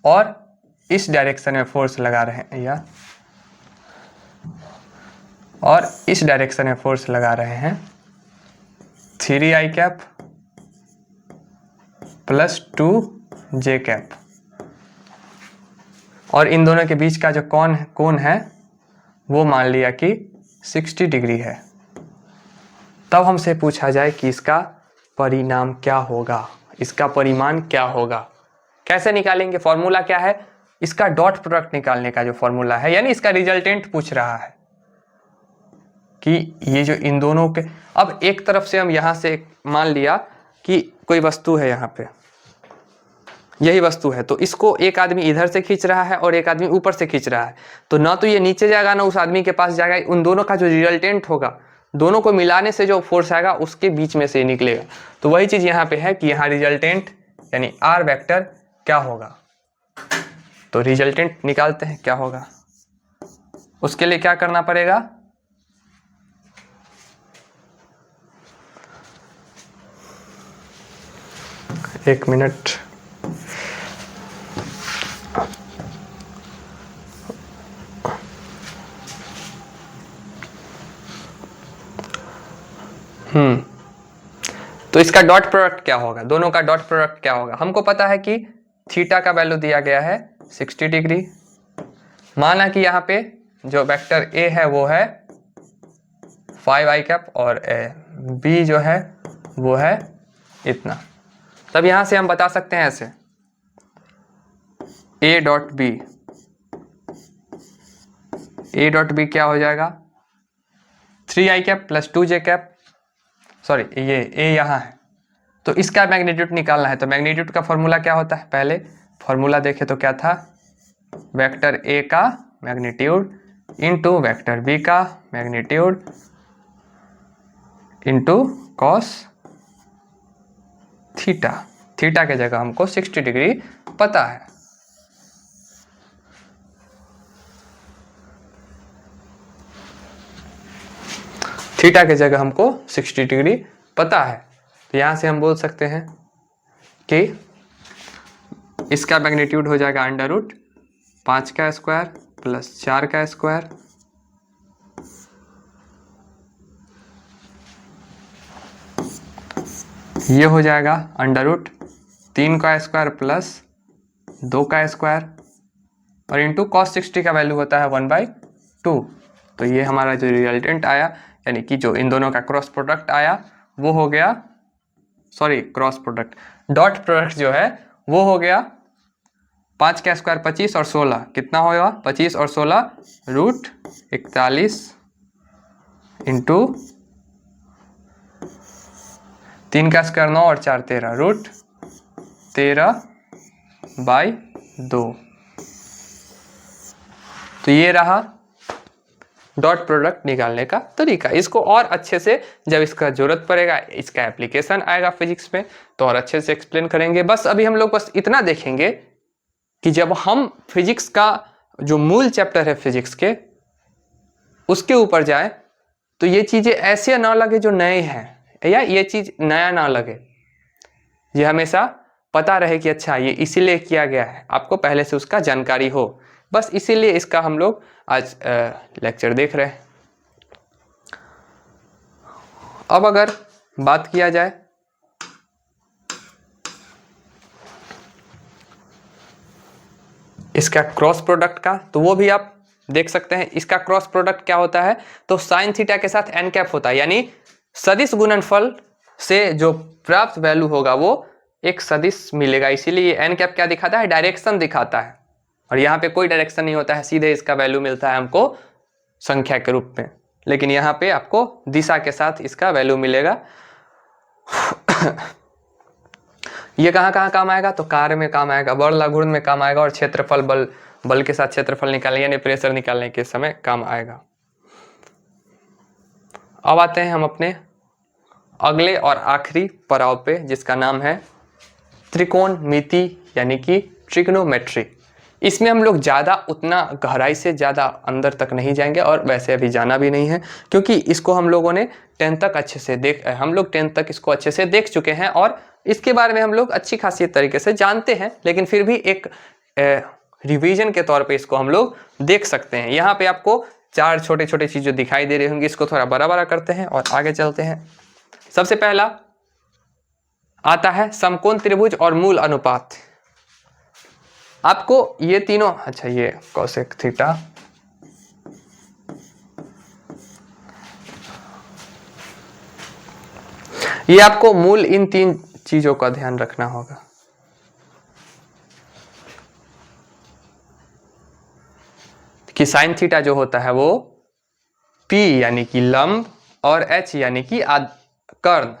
और इस डायरेक्शन में फोर्स लगा रहे हैं या और इस डायरेक्शन में फोर्स लगा रहे हैं 3i cap plus 2j cap, और इन दोनों के बीच का जो कोण है वो मान लिया कि 60 डिग्री है। तब हमसे पूछा जाए कि इसका परिणाम क्या होगा, इसका परिमाण क्या होगा। कैसे निकालेंगे? फॉर्मूला क्या है? इसका डॉट प्रोडक्ट निकालने का जो फॉर्मूला है, यानी इसका रिजल्टेंट पूछ रहा है कि ये जो इन दोनों के, अब एक तरफ से हम यहां से मान लिया कि कोई वस्तु है, यहाँ पे यही वस्तु है, तो इसको एक आदमी इधर से खींच रहा है और एक आदमी ऊपर से खींच रहा है, तो ना तो ये नीचे जाएगा ना उस आदमी के पास जाएगा। उन दोनों का जो रिजल्टेंट होगा, दोनों को मिलाने से जो फोर्स आएगा उसके बीच में से निकलेगा। तो वही चीज यहाँ पे है कि यहाँ रिजल्टेंट यानी आर वेक्टर क्या होगा। तो रिजल्टेंट निकालते हैं क्या होगा। उसके लिए क्या करना पड़ेगा, एक मिनट, तो इसका डॉट प्रोडक्ट क्या होगा, दोनों का डॉट प्रोडक्ट क्या होगा। हमको पता है कि थीटा का वैल्यू दिया गया है 60 डिग्री। माना कि यहाँ पे जो वेक्टर ए है वो है 5i कैप और बी जो है वो है इतना। तब यहाँ से हम बता सकते हैं ऐसे a dot b, a dot b क्या हो जाएगा 3i cap plus 2j cap, sorry ये ए यहाँ है तो इसका मैग्नीट्यूड निकालना है। तो मैग्नीट्यूड का फॉर्मूला क्या होता है, पहले फॉर्मूला देखे तो क्या था, वेक्टर ए का मैग्नीट्यूड इंटू वेक्टर बी का magnitude into cos theta. Theta के जगह हमको 60 डिग्री पता है। थीटा के जगह हमको 60 डिग्री पता है तो यहां से हम बोल सकते हैं कि इसका मैग्नीट्यूड हो जाएगा अंडर रूट 5 का स्क्वायर प्लस 4 का स्क्वायर ये हो जाएगा अंडर रूट 3 का स्क्वायर प्लस 2 का स्क्वायर और इंटू कॉस 60 का वैल्यू होता है 1/2। तो ये हमारा जो रिजल्टेंट आया यानी कि जो इन दोनों का क्रॉस प्रोडक्ट आया वो हो गया, sorry cross product dot product जो है वो हो गया 5 का स्क्वायर 25 और 16 कितना होगा 25 और 16 रूट 41 इंटू 3 का स्क्वायर 9 और 4 13 रूट 13/2। तो ये रहा डॉट प्रोडक्ट निकालने का तरीका। इसको और अच्छे से जब इसका जरूरत पड़ेगा, इसका एप्लीकेशन आएगा फिजिक्स में तो और अच्छे से एक्सप्लेन करेंगे। बस अभी हम लोग बस इतना देखेंगे कि जब हम फिजिक्स का जो मूल चैप्टर है फिजिक्स के उसके ऊपर जाए तो ये चीजें ऐसे ना लगे जो नए हैं या ये चीज नया ना लगे, ये हमेशा पता रहे कि अच्छा ये इसीलिए किया गया है, आपको पहले से उसका जानकारी हो। बस इसीलिए इसका हम लोग आज लेक्चर देख रहे हैं। अब अगर बात किया जाए इसका क्रॉस प्रोडक्ट का तो वो भी आप देख सकते हैं। इसका क्रॉस प्रोडक्ट क्या होता है तो साइन थीटा के साथ एन कैप होता है, यानी सदिश गुणनफल से जो प्राप्त वैल्यू होगा वो एक सदिश मिलेगा। इसीलिए एन कैप क्या दिखाता है, डायरेक्शन दिखाता है और यहाँ पे कोई डायरेक्शन नहीं होता है, सीधे इसका वैल्यू मिलता है हमको संख्या के रूप में, लेकिन यहाँ पे आपको दिशा के साथ इसका वैल्यू मिलेगा। ये कहाँ कहाँ काम आएगा तो कार्य में काम आएगा, बल लघुगुण में काम आएगा और क्षेत्रफल बल के साथ क्षेत्रफल निकालने यानी प्रेशर निकालने के समय काम आएगा। अब आते हैं हम अपने अगले और आखिरी पड़ाव पे जिसका नाम है त्रिकोणमिति यानी कि ट्रिग्नोमेट्री। इसमें हम लोग ज़्यादा उतना गहराई से ज़्यादा अंदर तक नहीं जाएंगे और वैसे अभी जाना भी नहीं है क्योंकि इसको हम लोगों ने 10th तक अच्छे से हम लोग 10th तक इसको अच्छे से देख चुके हैं और इसके बारे में हम लोग अच्छी खासी तरीके से जानते हैं, लेकिन फिर भी एक रिवीजन के तौर पे इसको हम लोग देख सकते हैं। यहाँ पे आपको 4 छोटे छोटे चीज़ें दिखाई दे रही होंगी, इसको थोड़ा बड़ा बड़ा करते हैं और आगे चलते हैं। सबसे पहला आता है समकोण त्रिभुज और मूल अनुपात। आपको ये तीनों, अच्छा ये कोसेक थीटा, ये आपको मूल इन 3 चीजों का ध्यान रखना होगा। कि साइन थीटा जो होता है वो P यानी कि लंब और H यानी कि कर्ण,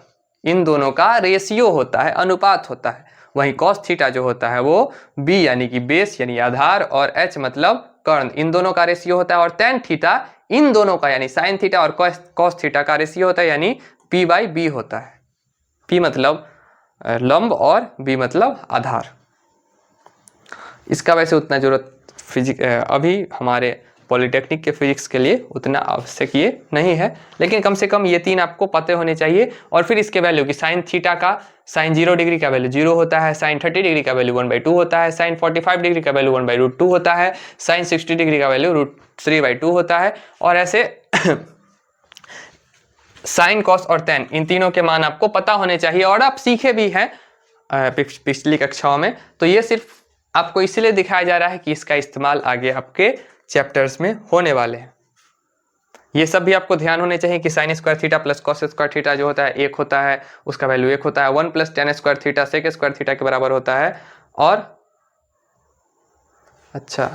इन दोनों का रेशियो होता है, अनुपात होता है। वहीं कॉस थीटा जो होता है वो B यानी कि बेस यानी आधार और H मतलब कर्ण, इन दोनों का रेशियो होता है। और tan थीटा इन दोनों का यानी साइन थीटा और कॉस थीटा का रेशियो होता है यानी P/B होता है। P मतलब लंब और B मतलब आधार। इसका वैसे उतना जरूरत अभी हमारे पॉलिटेक्निक के फिजिक्स के लिए उतना आवश्यक ये नहीं है, लेकिन कम से कम ये 3 आपको पते होने चाहिए। और फिर इसके वैल्यू की साइन थीटा का साइन 0 डिग्री का वैल्यू 0 होता है, साइन 30 डिग्री का वैल्यू 1/2 होता है, साइन 45 डिग्री का वैल्यू 1/√2 होता है, साइन 60 डिग्री का वैल्यू √3/2 होता है। और ऐसे साइन कॉस और tan इन तीनों के मान आपको पता होने चाहिए और आप सीखे भी हैं पिछली कक्षाओं में। तो ये सिर्फ आपको इसलिए दिखाया जा रहा है कि इसका इस्तेमाल आगे आपके चैप्टर्स में होने वाले हैं। ये सब भी आपको ध्यान होने चाहिए कि sine square theta plus cos square theta जो होता है 1 होता है, उसका वैल्यू 1 होता है। 1 + tan square theta sec square theta के बराबर होता है और अच्छा,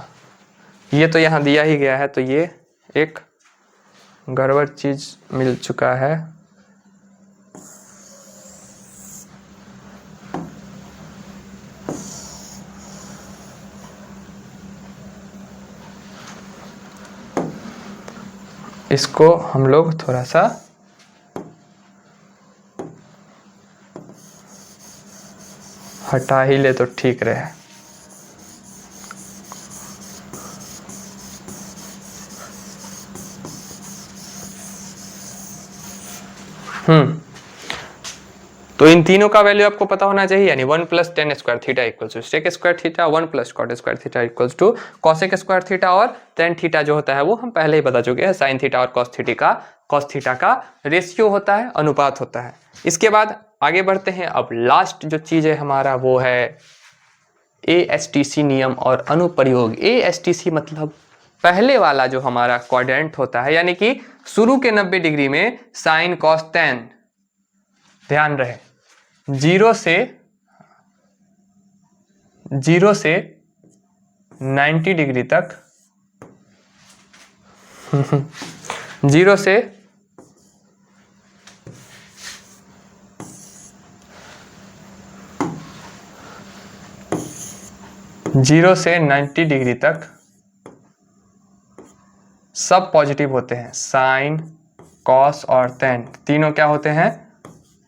ये तो यहाँ दिया ही गया है, तो ये एक गड़बड़ चीज मिल चुका है। इसको हम लोग थोड़ा सा हटा ही ले तो ठीक रहे। तो इन तीनों का वैल्यू आपको पता होना चाहिए, यानी 1 + tan square theta equals to sec square theta, 1 + cot square theta equals to cosec square theta, और tan थीटा जो होता है वो हम पहले ही बता चुके हैं, sin थीटा और cos थीटा का रेशियो होता है, अनुपात होता है। इसके बाद आगे बढ़ते हैं। अब लास्ट जो चीज है हमारा वो है ASTC नियम और अनुप्रयोग। ASTC मतलब पहले वाला जो हमारा क्वाड्रेंट होता है, यानी कि शुरू के 90 डिग्री में साइन कॉस टैन, ध्यान रहे 0 से 90 डिग्री तक 0 से 90 डिग्री तक सब पॉजिटिव होते हैं। साइन, कॉस और टैन तीनों क्या होते हैं?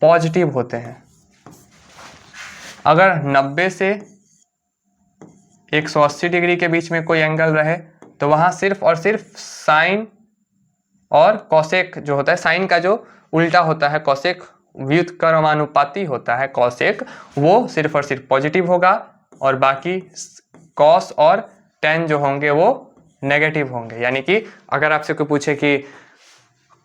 पॉजिटिव होते हैं। अगर 90 से 180 डिग्री के बीच में कोई एंगल रहे तो वहां सिर्फ और सिर्फ साइन और कॉसेक जो होता है, साइन का जो उल्टा होता है कॉसेक, व्युत्क्रमानुपाती होता है कॉसेक, वो सिर्फ और सिर्फ पॉजिटिव होगा, और बाकी कॉस और टैन जो होंगे वो नेगेटिव होंगे। यानी कि अगर आपसे कोई पूछे कि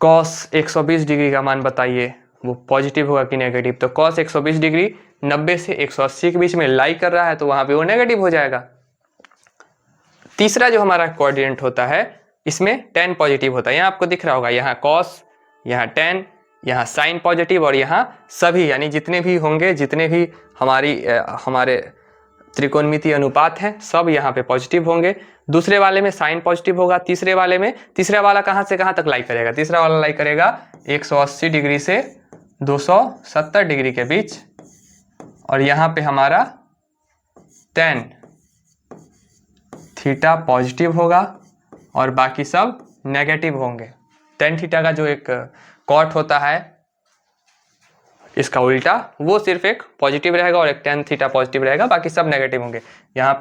कॉस 120 डिग्री का मान बताइए, वो पॉजिटिव होगा कि नेगेटिव, तो कॉस 120 डिग्री 90 से 180 के बीच में लाई कर रहा है तो वहां पे वो नेगेटिव हो जाएगा। तीसरा जो हमारा कोऑर्डिनेट होता है, इसमें टैन पॉजिटिव होता है। यहाँ आपको दिख रहा होगा, यहाँ कॉस, यहाँ टैन, यहाँ साइन पॉजिटिव, और यहाँ सभी यानी जितने भी होंगे, जितने भी हमारे त्रिकोणमितीय अनुपात हैं, सब यहाँ पे पॉजिटिव होंगे। दूसरे वाले में साइन पॉजिटिव होगा, तीसरे वाले में, तीसरा वाला कहाँ से कहाँ तक लाई करेगा? तीसरा वाला लाई करेगा 180 डिग्री से 270 डिग्री के बीच, और यहाँ पे हमारा टैन थीटा पॉजिटिव होगा और बाकी सब नेगेटिव होंगे। टैन थीटा का जो एक कॉट होता है, इसका उल्टा, वो सिर्फ एक पॉजिटिव रहेगा और एक टैन थीटा पॉजिटिव रहेगा, बाकी सब नेगेटिव होंगे। यहाँ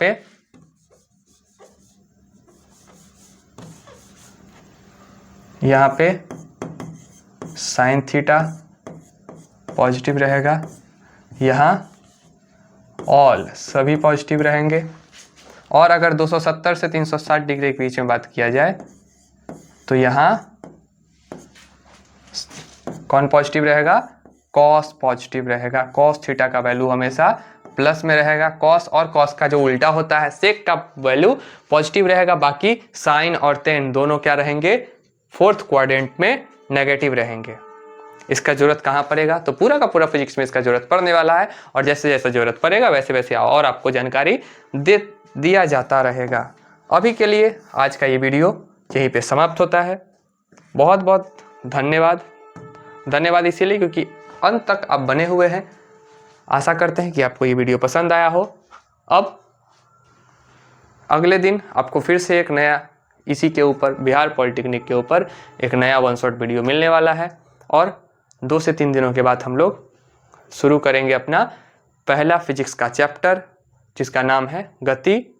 पे साइन थीटा पॉजिटिव रहेगा, यहाँ ऑल सभी पॉजिटिव रहेंगे, और अगर 270 से 360 डिग्री के बीच में बात किया जाए तो यहाँ कौन पॉजिटिव रहेगा? कॉस पॉजिटिव रहेगा। कॉस थीटा का वैल्यू हमेशा प्लस में रहेगा। कॉस और कॉस का जो उल्टा होता है सेक का वैल्यू पॉजिटिव रहेगा, बाकी साइन और टेन दोनों क्या रहेंगे? फोर्थ क्वाड्रेंट में नेगेटिव रहेंगे। इसका जरूरत कहाँ पड़ेगा? तो पूरा का पूरा फिजिक्स में इसका जरूरत पड़ने वाला है, और जैसे जैसे जरूरत पड़ेगा वैसे वैसे और आपको जानकारी दिया जाता रहेगा। अभी के लिए आज का ये वीडियो यहीं पे समाप्त होता है। बहुत बहुत धन्यवाद इसीलिए क्योंकि अंत तक आप बने हुए हैं। आशा करते हैं कि आपको ये वीडियो पसंद आया हो। अब अगले दिन आपको फिर से एक नया इसी के ऊपर, बिहार पॉलिटेक्निक के ऊपर एक नया वन शॉट वीडियो मिलने वाला है, और 2 से 3 दिनों के बाद हम लोग शुरू करेंगे अपना पहला फिजिक्स का चैप्टर, जिसका नाम है गति